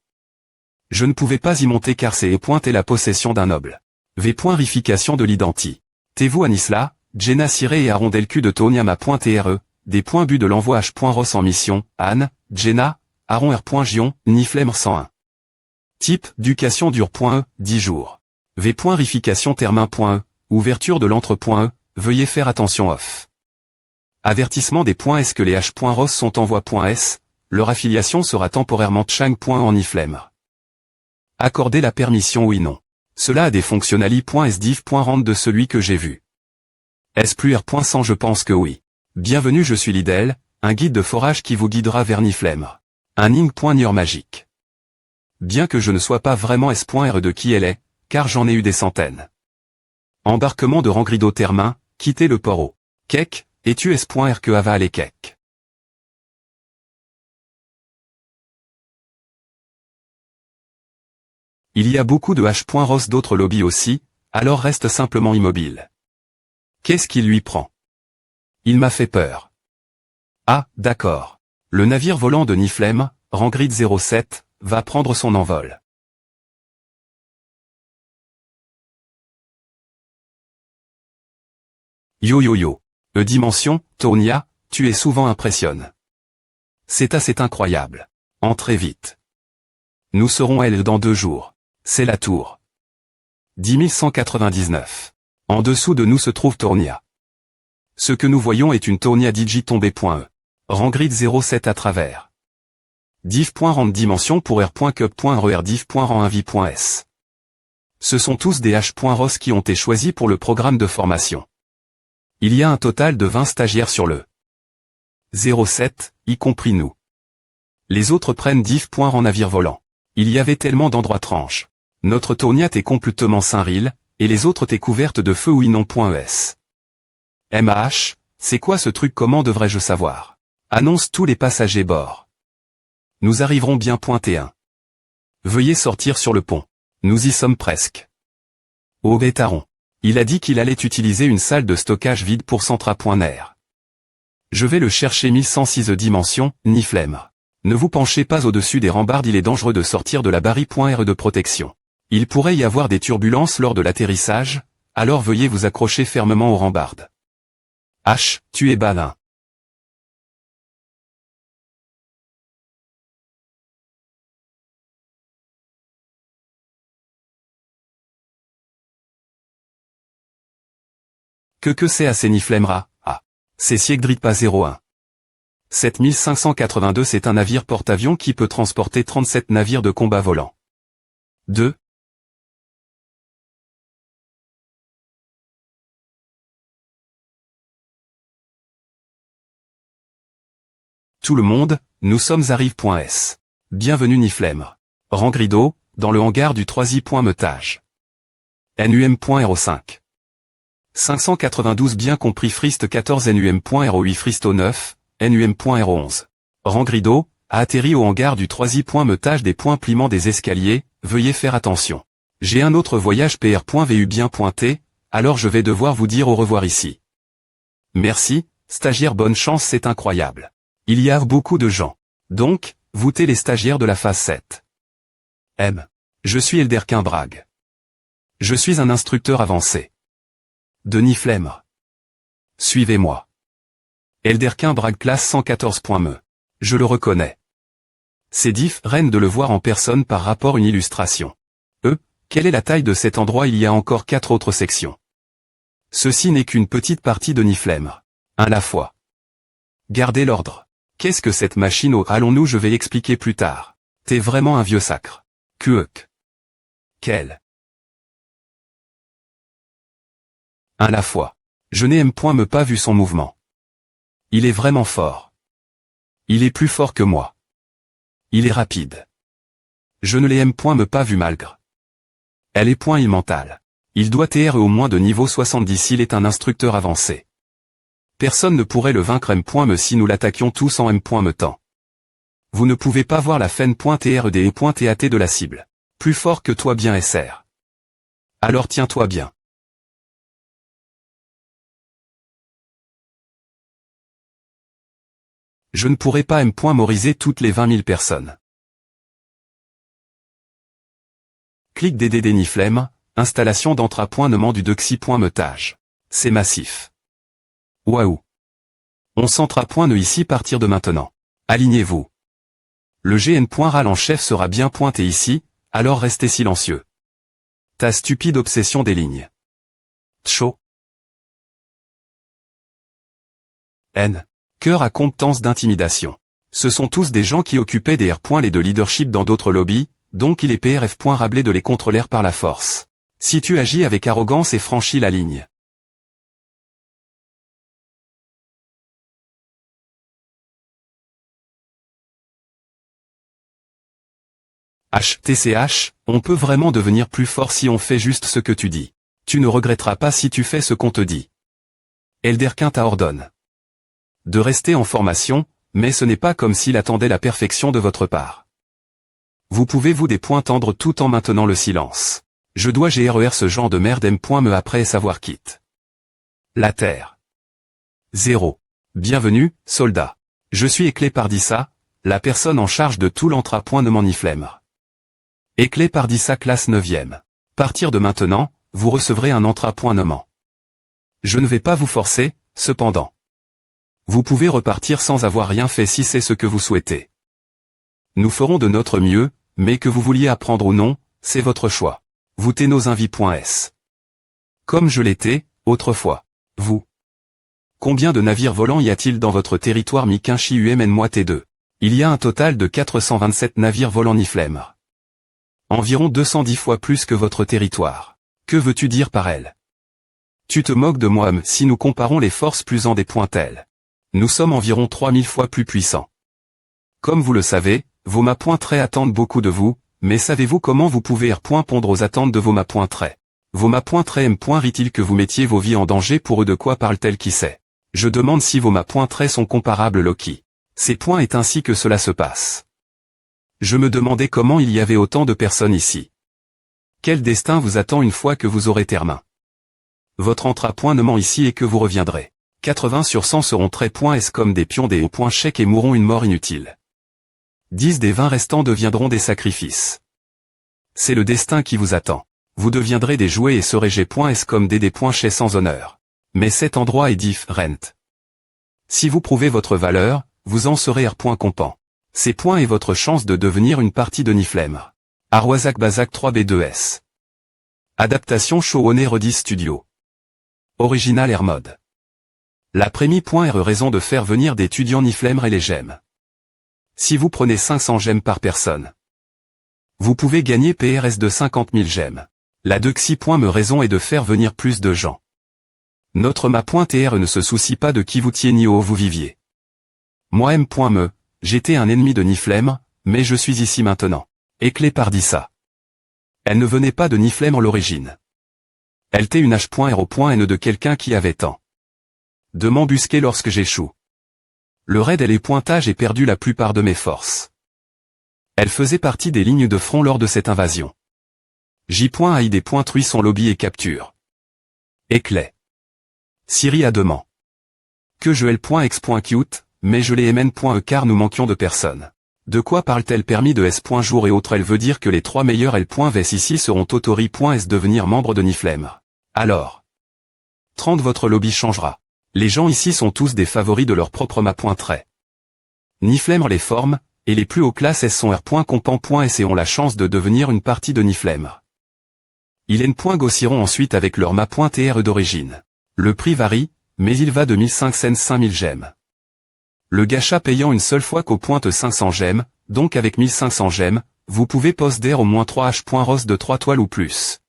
Je ne pouvais pas y monter car c'est et la possession d'un noble. V.rification de l'identie. T'es-vous Anisla, Jenna Siré et Aaron Delcu de Tonia ma.TRE, des points but de l'envoi H.Ross en mission, Anne, Jenna, Aaron R.Gion, Niflheim 101. Type, Ducation dure.e, 10 jours. V.rification termin.e, ouverture de l'entre.e, veuillez faire attention off. Avertissement des points, est-ce que les H.Ross sont en voie.s, leur affiliation sera temporairement Chang.en Niflheim. Accorder la permission oui non. Cela a des fonctionnali.sdiv.rand de celui que j'ai vu. Est-ce plus R.100? Je pense que oui. Bienvenue, je suis Lidl, un guide de forage qui vous guidera vers Niflheim. Un ing.nur magique. Bien que je ne sois pas vraiment S.R de qui elle est, car j'en ai eu des centaines. Embarquement de Rangrido Termin, quitter le port au Kek, et tu S.R que Ava les Kek. Il y a beaucoup de H.Ross, d'autres lobbies aussi, alors reste simplement immobile. Qu'est-ce qui lui prend? Il m'a fait peur. Ah, d'accord. Le navire volant de Niflheim, Rangrid 07, va prendre son envol. Yo yo yo. Dimension, Tonia, tu es souvent impressionne. C'est assez incroyable. Entrez vite. Nous serons elle dans 2 jours. C'est la tour. 10 199. En dessous de nous se trouve Tonia. Ce que nous voyons est une Tonia Digi tombée.e. Rangrid 07 à travers. Div.rand dimension pour R.cup.RER div.rand invi.s. Ce sont tous des H.Ross qui ont été choisis pour le programme de formation. Il y a un total de 20 stagiaires sur le 07, y compris nous. Les autres prennent div.rand navire volant. Il y avait tellement d'endroits étranges. Notre Tonia est complètement Saint-Ril, et les autres t'es couverte de feu oui non.es. MAH, c'est quoi ce truc, comment devrais-je savoir? Annonce tous les passagers bord. Nous arriverons bien. .1. Veuillez sortir sur le pont. Nous y sommes presque. Oh Bétaron. Il a dit qu'il allait utiliser une salle de stockage vide pour Centra.ner. Je vais le chercher 1106 dimension, Niflheim. Ne vous penchez pas au-dessus des rambardes, il est dangereux de sortir de la barre.re de protection. Il pourrait y avoir des turbulences lors de l'atterrissage, alors veuillez vous accrocher fermement aux rambardes. H. Tu es balin. Que c'est assez Niflemra, ah. C'est Siegdripa 01. 7582 c'est un navire porte-avions qui peut transporter 37 navires de combat volants. 2. Tout le monde, nous sommes arrive.s. Bienvenue Niflemr. Rang Grido, dans le hangar du 3i. Meutage. NUM.RO5. 592 bien compris Frist 14 NUM.RO8 Fristo 9, NUM.RO11. Rang Grido, a atterri au hangar du 3i. Meutage des points pliement des escaliers, veuillez faire attention. J'ai un autre voyage PR.VU bien pointé, alors je vais devoir vous dire au revoir ici. Merci, stagiaire bonne chance c'est incroyable. Il y a beaucoup de gens. Donc, vous t'es les stagiaires de la phase 7. M. Je suis Elderkin Bragg. Je suis un instructeur avancé. De Niflemr. Suivez-moi. Elderkin Bragg classe 114.me. Je le reconnais. C'est différent de le voir en personne par rapport une illustration. Quelle est la taille de cet endroit? Il y a encore 4 autres sections. Ceci n'est qu'une petite partie de Niflemr. Un à la fois. Gardez l'ordre. Qu'est-ce que cette machine au allons-nous je vais expliquer plus tard. T'es vraiment un vieux sacre. Kuek. Quel. Un à la fois. Je n'ai me pas vu son mouvement. Il est vraiment fort. Il est plus fort que moi. Il est rapide. Je ne l'ai me pas vu malgré. Elle est point mental. Il doit être au moins de niveau 70 il est un instructeur avancé. Personne ne pourrait le vaincre me si nous l'attaquions tous en me temps. Vous ne pouvez pas voir la FN.TRD et .TAT de la cible. Plus fort que toi bien SR. Alors tiens-toi bien. Je ne pourrai pas memoriser toutes les 20 000 personnes. Clic DDD Niflemr, installation d'entrapointement du Dexi.Meutage. C'est massif. Waouh. On centra.ne ici partir de maintenant. Alignez-vous. Le GN.RAL en chef sera bien pointé ici, alors restez silencieux. Ta stupide obsession des lignes. Tcho. N. Cœur à compétence d'intimidation. Ce sont tous des gens qui occupaient des R. de leadership dans d'autres lobbies, donc il est PRF. Rablé de les contrôler par la force. Si tu agis avec arrogance et franchis la ligne. HTCH, on peut vraiment devenir plus fort si on fait juste ce que tu dis. Tu ne regretteras pas si tu fais ce qu'on te dit. Elderkin t'ordonne de rester en formation, mais ce n'est pas comme s'il attendait la perfection de votre part. Vous pouvez vous des points tendre tout en maintenant le silence. Je dois gérer ce genre de merde me après savoir quitte. La Terre. 0. Bienvenue, soldat. Je suis Éclé Pardissa, la personne en charge de tout l'entrapointement Niflemr. Éclé Pardissa classe 9e. Partir de maintenant, vous recevrez un entrapointement. Je ne vais pas vous forcer, cependant. Vous pouvez repartir sans avoir rien fait si c'est ce que vous souhaitez. Nous ferons de notre mieux, mais que vous vouliez apprendre ou non, c'est votre choix. Vous t'es nos invités.s. Comme je l'étais, autrefois. Vous. Combien de navires volants y a-t-il dans votre territoire Mikinchi UMN-T2? Il y a un total de 427 navires volants Niflemr. Environ 210 fois plus que votre territoire. Que veux-tu dire par elle? Tu te moques de moi si nous comparons les forces plus en des pointelles. Nous sommes environ 3000 fois plus puissants. Comme vous le savez, vos ma.trait attendent beaucoup de vous, mais savez-vous comment vous pouvez pondre aux attentes de vos ma.trait? Vos ma.trait rit-il que vous mettiez vos vies en danger pour eux? De quoi parle-t-elle? Qui sait? Je demande si vos ma.trait sont comparables Loki. Ces points est ainsi que cela se passe. Je me demandais comment il y avait autant de personnes ici. Quel destin vous attend une fois que vous aurez terminé? Votre entrapointement ici est que vous reviendrez. 80 sur 100 seront très .s comme des pions des hauts chèques et mourront une mort inutile. 10 des 20 restants deviendront des sacrifices. C'est le destin qui vous attend. Vous deviendrez des jouets et serez G.S comme DD.chez sans honneur. Mais cet endroit est different. Si vous prouvez votre valeur, vous en serez R.compan. Ces points est votre chance de devenir une partie de Niflheim. Arwazak Bazak 3B2S. Adaptation Showone Redis Studio. Original Air Mode. La première raison de faire venir d'étudiants Niflheim et les gemmes. Si vous prenez 500 gemmes par personne, vous pouvez gagner PRS de 50 000 gemmes. La me raison est de faire venir plus de gens. Notre ma.tr ne se soucie pas de qui vous tiez ni où vous viviez. Moi m.me, j'étais un ennemi de Niflheim, mais je suis ici maintenant. Éclé par dit ça. Elle ne venait pas de Niflheim à l'origine. Elle était une H.R.O.N de quelqu'un qui avait tant de m'embusquer lorsque j'échoue. Le raid et les pointages et perdu la plupart de mes forces. Elle faisait partie des lignes de front lors de cette invasion. J.I.D. son lobby et capture. Éclat. Siri a demandé. Que je L.X.cute, mais je les MN.E car nous manquions de personnes. De quoi parle-t-elle permis de S.jour et autres? Elle veut dire que les 3 meilleurs L.Vs ici seront Totori.S devenir membre de Niflheim. Alors. 30 votre lobby changera. Les gens ici sont tous des favoris de leur propre ma.trait. Niflheim les forme, et les plus hauts classes S sont R.compan.S et ont la chance de devenir une partie de Niflheim. Ils N.gossiront ensuite avec leur ma.tr d'origine. Le prix varie, mais il va de 1500 5000 gemmes. Le gacha payant une seule fois qu'au pointe 500 gemmes, donc avec 1500 gemmes, vous pouvez posséder au moins 3 H.Ros de 3 toiles ou plus.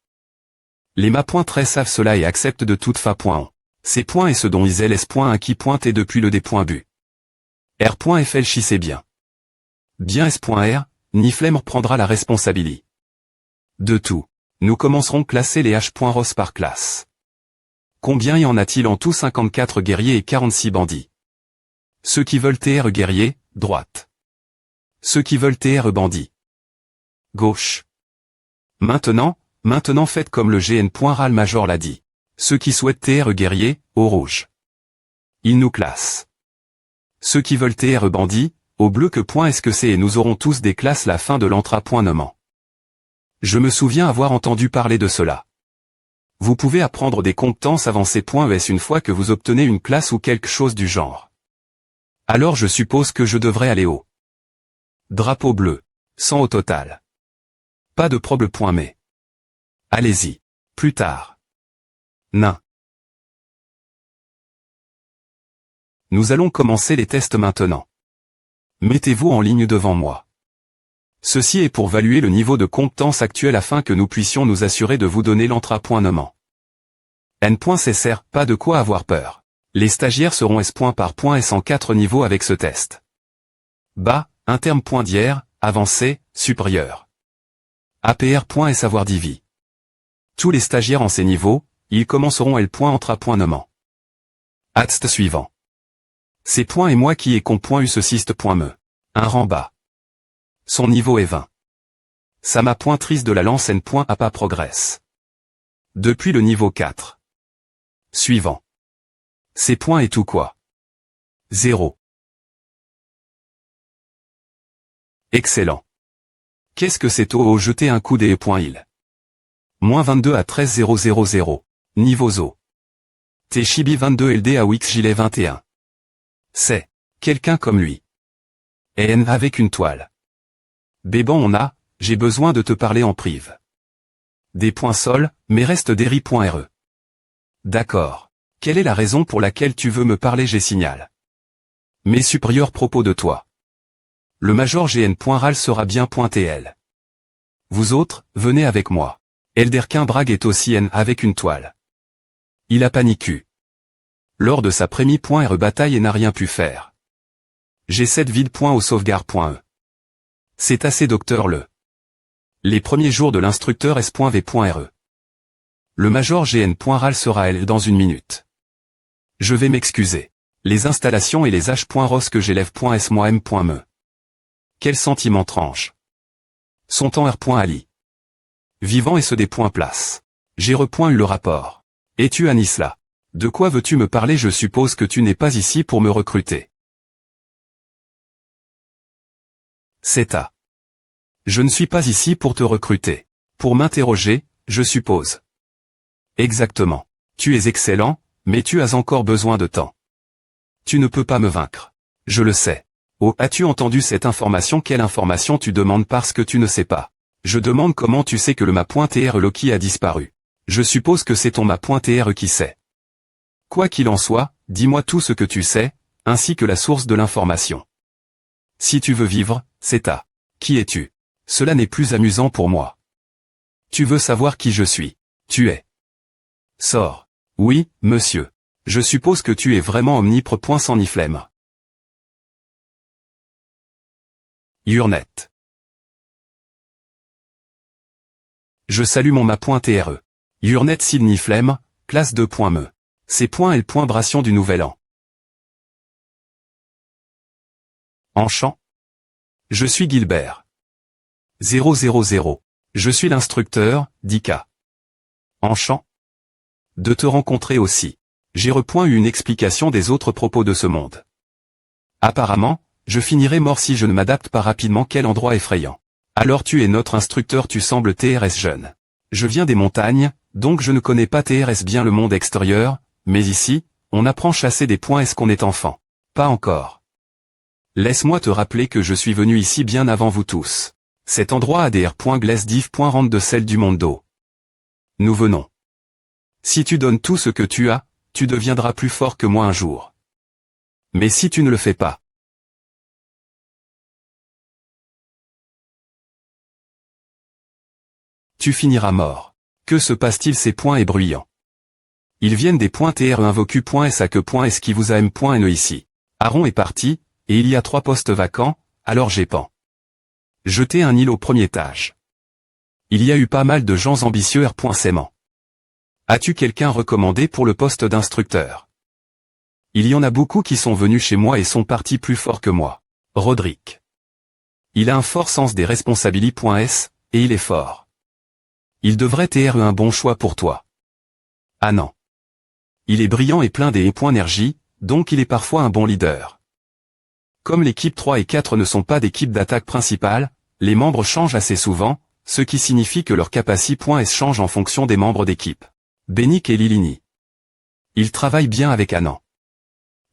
Les ma.très savent cela et acceptent de toute fa.on. Ces points et ce dont ils S.1 qui pointé depuis le D.bu. R.fl chissez bien. Bien S.R, Niflheim prendra la responsabilité de tout. Nous commencerons classer les H.Ros par classe. Combien y en a-t-il en tout? 54 guerriers et 46 bandits. Ceux qui veulent TR guerrier, droite. Ceux qui veulent TR bandit. Gauche. Maintenant faites comme le GN.RAL Major l'a dit. Ceux qui souhaitent TR guerrier, au rouge. Ils nous classent. Ceux qui veulent TR bandit, au bleu que est-ce que c'est et nous aurons tous des classes la fin de l'entra.nommant. Je me souviens avoir entendu parler de cela. Vous pouvez apprendre des compétences avancées.es une fois que vous obtenez une classe ou quelque chose du genre. Alors je suppose que je devrais aller au drapeau bleu. 100 au total. Pas de problème. Mais allez-y. Plus tard. Nain. Nous allons commencer les tests maintenant. Mettez-vous en ligne devant moi. Ceci est pour valuer le niveau de compétence actuel afin que nous puissions nous assurer de vous donner l'entra.nommant. N.cr, pas de quoi avoir peur. Les stagiaires seront S. par S en 4 niveaux avec ce test. Bas, interme.dière, avancé, supérieur. APR.S avoir divi. Tous les stagiaires en ces niveaux, ils commenceront L.entra.nommant. Atst suivant. Ces points et moi qui ai com.u ce syst.me. Un rang bas. Son niveau est 20. Ça m'a pointrice de la lance N.apa progresse. Depuis le niveau 4. Suivant. Ces points et tout quoi. 0. Excellent. Qu'est-ce que c'est au jeter un coup des .il. Moins 22 à 13000. Niveau zo. T-Chibi 22 LD à Wix Gilet 21. C'est. Quelqu'un comme lui. EN avec une toile. Béban j'ai besoin de te parler en prive. Des points sol, mais reste des ri.re. D'accord. Quelle est la raison pour laquelle tu veux me parler? J'ai signal. Mes supérieurs propos de toi. Le major GN.RAL sera bien.tl. Vous autres, venez avec moi. Elderkin Bragg est aussi N avec une toile. Il a paniqué. Lors de sa première bataille et n'a rien pu faire. J'ai 7 vides. Au sauvegarde.e. C'est assez docteur le. Les premiers jours de l'instructeur S.V.re. Le major GN.RAL sera elle dans une minute. Je vais m'excuser. Les installations et les H.ROS que j'élève.s moi m.me. Quel sentiment tranche. Son temps R.ali. Vivant et ce des points place. J'ai eu le rapport. Es-tu Anisla? De quoi veux-tu me parler? Je suppose que tu n'es pas ici pour me recruter. C'est à. Je ne suis pas ici pour te recruter. Pour m'interroger, je suppose. Exactement. Tu es excellent, mais tu as encore besoin de temps. Tu ne peux pas me vaincre. Je le sais. Oh, as-tu entendu cette information? Quelle information tu demandes parce que tu ne sais pas? Je demande comment tu sais que le ma.tr Loki a disparu. Je suppose que c'est ton ma.tr qui sait. Quoi qu'il en soit, dis-moi tout ce que tu sais, ainsi que la source de l'information. Si tu veux vivre, c'est à. Qui es-tu? Cela n'est plus amusant pour moi. Tu veux savoir qui je suis? Tu es. Sors. Oui, monsieur. Je suppose que tu es vraiment omnipre. Sans ni flemme. Yournet. Je salue mon ma.tr. Yournet s'il ni flemme, classe 2.me. C'est point et le point bration du nouvel an. Enchant. Je suis Gilbert. 000. Je suis l'instructeur, Dika. Enchant. De te rencontrer aussi. J'ai eu une explication des autres propos de ce monde. Apparemment, je finirai mort si je ne m'adapte pas rapidement. Quel endroit effrayant. Alors tu es notre instructeur, tu sembles TRS jeune. Je viens des montagnes, donc je ne connais pas TRS bien le monde extérieur, mais ici, on apprend chasser des points. Est-ce qu'on est enfant? Pas encore. Laisse-moi te rappeler que je suis venu ici bien avant vous tous. Cet endroit adr.glesdiv. Rente de celle du monde d'eau. Nous venons. Si tu donnes tout ce que tu as, tu deviendras plus fort que moi un jour. Mais si tu ne le fais pas, tu finiras mort. Que se passe-t-il? Ces points est bruyant. Ils viennent des points TR invocu.s à que.s qui vous a m.ne ici. Aaron est parti, et il y a 3 postes vacants, alors j'ai pan. Jeté un île au premier étage. Il y a eu pas mal de gens ambitieux r.saiement. As-tu quelqu'un recommandé pour le poste d'instructeur? Il y en a beaucoup qui sont venus chez moi et sont partis plus forts que moi. Roderick. Il a un fort sens des responsabilités.s, et il est fort. Il devrait être un bon choix pour toi. Ah non. Il est brillant et plein d'énergie, donc il est parfois un bon leader. Comme l'équipe 3 et 4 ne sont pas d'équipe d'attaque principale, les membres changent assez souvent, ce qui signifie que leur capacité.s change en fonction des membres d'équipe. Benik et Lilini. Ils travaillent bien avec Anand.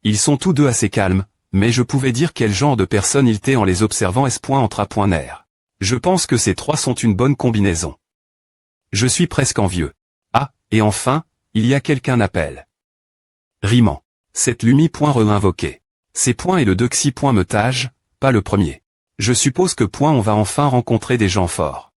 Ils sont tous deux assez calmes, mais je pouvais dire quel genre de personne ils étaient en les observant. S.entre.ner. Je pense que ces 3 sont une bonne combinaison. Je suis presque envieux. Ah, et enfin, il y a quelqu'un appelle. Rimant. Cette lumi.re-invoqué. Ces points et le dexi.metage, pas le premier. Je suppose que on va enfin rencontrer des gens forts.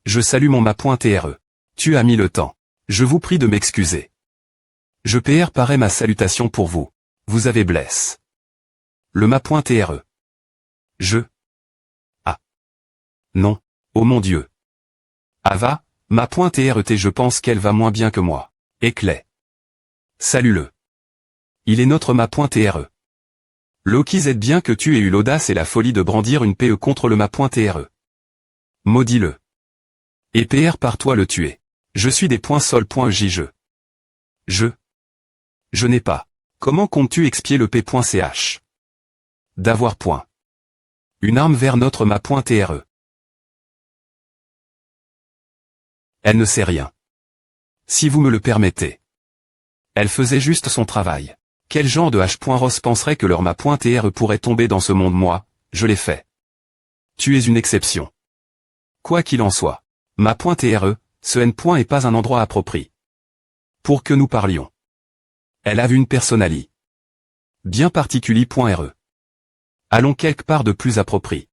Je salue mon ma.tr. Tu as mis le temps. Je vous prie de m'excuser. Je préparais ma salutation pour vous. Vous avez blesse. Le ma.tr. Je. Ah. Non. Oh mon Dieu. Ava, ma.trt. Je pense qu'elle va moins bien que moi. Éclat. Salue-le. Il est notre ma.tr. Loki Z bien que tu aies eu l'audace et la folie de brandir une PE contre le ma.tr. Maudis-le. Et par toi le tuer. Je suis des .sol.ej. Je n'ai pas. Comment comptes-tu expier le p.ch? D'avoir point. Une arme vers notre ma.tr. Elle ne sait rien. Si vous me le permettez. Elle faisait juste son travail. Quel genre de H.Ross penserait que leur ma.tr pourrait tomber dans ce monde? Moi, je l'ai fait. Tu es une exception. Quoi qu'il en soit. Ma.tr, ce n. est pas un endroit approprié. Pour que nous parlions. Elle a une personnalité. Bien particulier.re. Allons quelque part de plus approprié.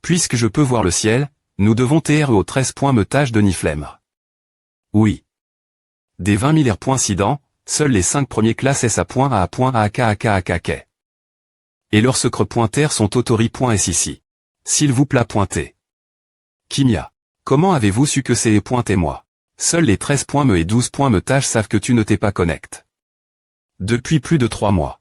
Puisque je peux voir le ciel, nous devons TR au 13.metage de Niflem. Oui. Des 20 000 R.incidents, seuls les 5 premiers classes SA.A.AK. Et leurs secrets.ter sont autori.s ici. S'il vous plaît. Kimia. Comment avez-vous su que c'est et moi? Seuls les 13 me et 12 me tâches savent que tu ne t'es pas connecté. Depuis plus de 3 mois.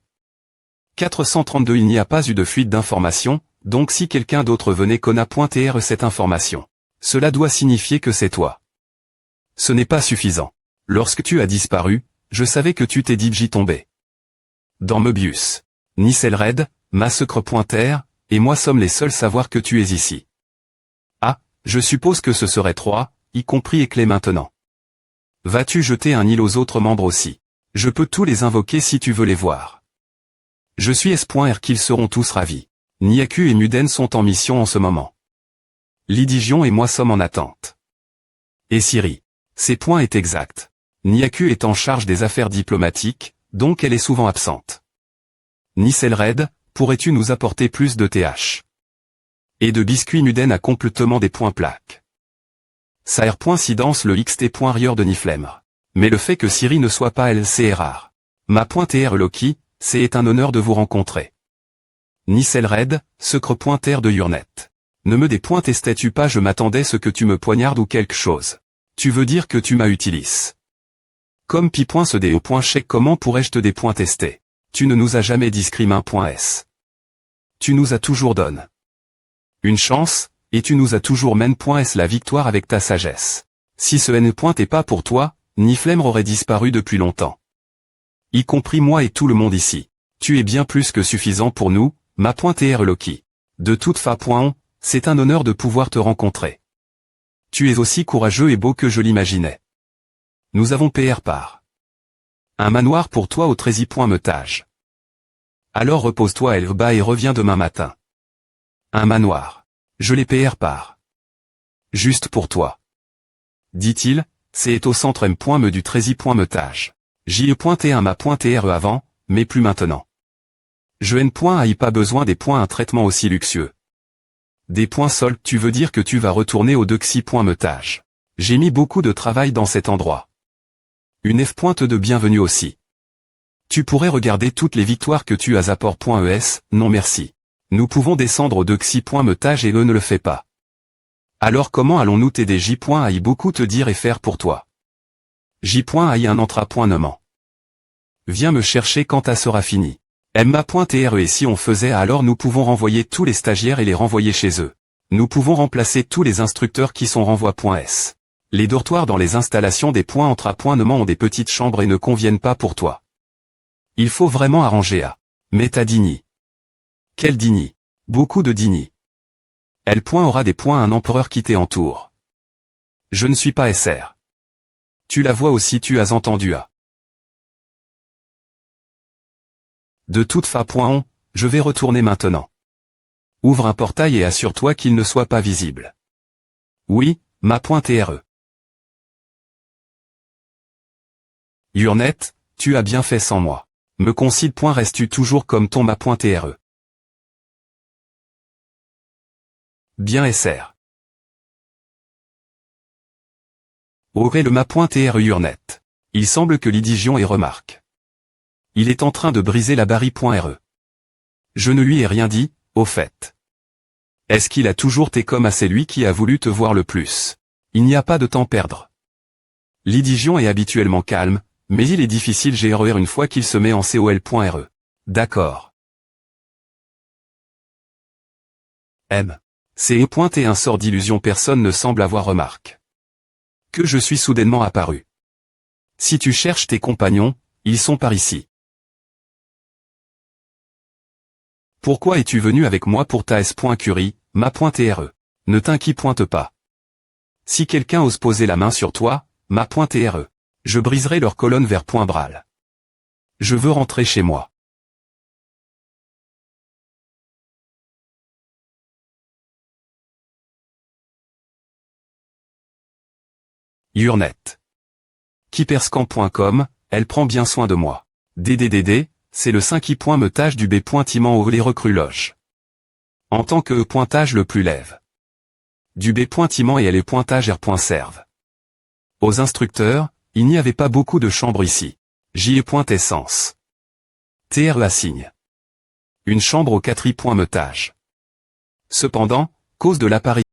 432 Il n'y a pas eu de fuite d'informations, donc si quelqu'un d'autre venait conna.tr cette information, cela doit signifier que c'est toi. Ce n'est pas suffisant. Lorsque tu as disparu, je savais que tu t'es dit tombé. Dans Möbius, Nicelred, Massacre.tr, et moi sommes les seuls savoir que tu es ici. Ah, je suppose que ce serait 3, y compris Éclé maintenant. Vas-tu jeter un île aux autres membres aussi? Je peux tous les invoquer si tu veux les voir. Je suis S.R qu'ils seront tous ravis. Niaku et Muden sont en mission en ce moment. Lydigion et moi sommes en attente. Et Siri. Ces points est exact. Niaku est en charge des affaires diplomatiques, donc elle est souvent absente. Nicelred, pourrais-tu nous apporter plus de TH? Et de biscuits Muden a complètement des points plaques. Saer.sidance le xt.rieur de Niflemr. Mais le fait que Siri ne soit pas elle c'est rare. Ma.tr Loki, c'est un honneur de vous rencontrer. Nicelred, secre.tr de Urnet. Ne me dépointestais-tu pas je m'attendais ce que tu me poignardes ou quelque chose. Tu veux dire que tu m'as utilisé. Comme pi.cdo.check comment pourrais-je te dépointester? Tu ne nous as jamais dit scrimin.s. Tu nous as toujours donné une chance, et tu nous as toujours mène.s la victoire avec ta sagesse. Si ce n point est pas pour toi, Niflemr aurait disparu depuis longtemps. Y compris moi et tout le monde ici. Tu es bien plus que suffisant pour nous, ma.tr Loki. De toute façon, c'est un honneur de pouvoir te rencontrer. Tu es aussi courageux et beau que je l'imaginais. Nous avons PR par. Un manoir pour toi au 13.metage. Alors repose-toi Elvba et reviens demain matin. Un manoir. Je l'ai PR par. Juste pour toi. Dit-il, c'est au centre M.me du 13.metage. J.E.T1 ma.tr avant, mais plus maintenant. Je N.ai pas besoin des points un traitement aussi luxueux. Des points soldes tu veux dire que tu vas retourner au 2xi.metage. J'ai mis beaucoup de travail dans cet endroit. Une F. de bienvenue aussi. Tu pourrais regarder toutes les victoires que tu as à port.es, non merci. Nous pouvons descendre au 2xi.metage et eux ne le fait pas. Alors comment allons-nous t'aider J.ai beaucoup te dire et faire pour toi. J.ai un entra.nement. Viens me chercher quand ta sera fini. Emma.tr et si on faisait alors nous pouvons renvoyer tous les stagiaires et les renvoyer chez eux. Nous pouvons remplacer tous les instructeurs qui sont renvoi.s. Les dortoirs dans les installations des points entra.nement ont des petites chambres et ne conviennent pas pour toi. Il faut vraiment arranger à. Mais t'as Dini. Quel Dini? Beaucoup de Dini. L. aura des points un empereur qui t'entoure. Je ne suis pas SR. Tu la vois aussi tu as entendu à. De toute façon, je vais retourner maintenant. Ouvre un portail et assure-toi qu'il ne soit pas visible. Oui, ma.tr. Urnet, tu as bien fait sans moi. Me concide. Restes-tu toujours comme ton ma.tr. Bien SR. Aurait le ma.tr Urnet. Il semble que Lydigion ait remarque. Il est en train de briser la barre.re. Je ne lui ai rien dit, au fait. Est-ce qu'il a toujours été comme c'est lui qui a voulu te voir le plus? Il n'y a pas de temps perdre. Lydigion est habituellement calme, mais il est difficile GRR une fois qu'il se met en col.re. D'accord. M. C.et un sort d'illusion personne ne semble avoir remarque. Que je suis soudainement apparu. Si tu cherches tes compagnons, ils sont par ici. Pourquoi es-tu venu avec moi pour ta S.Curie, ma.tr. Ne t'inquiète pas. Si quelqu'un ose poser la main sur toi, ma.tr. Je briserai leur colonne vers .bral. Je veux rentrer chez moi. Urnet. Kiperscan.com, elle prend bien soin de moi. DDDD, c'est le 5i.metage du B.Timent où les recrues logent. En tant que pointage le plus lève. Du B.Timent et elle est pointage R.serve. Aux instructeurs, il n'y avait pas beaucoup de chambres ici. J.essence. TR la signe. Une chambre au 4i.metage. Cependant, cause de l'appareil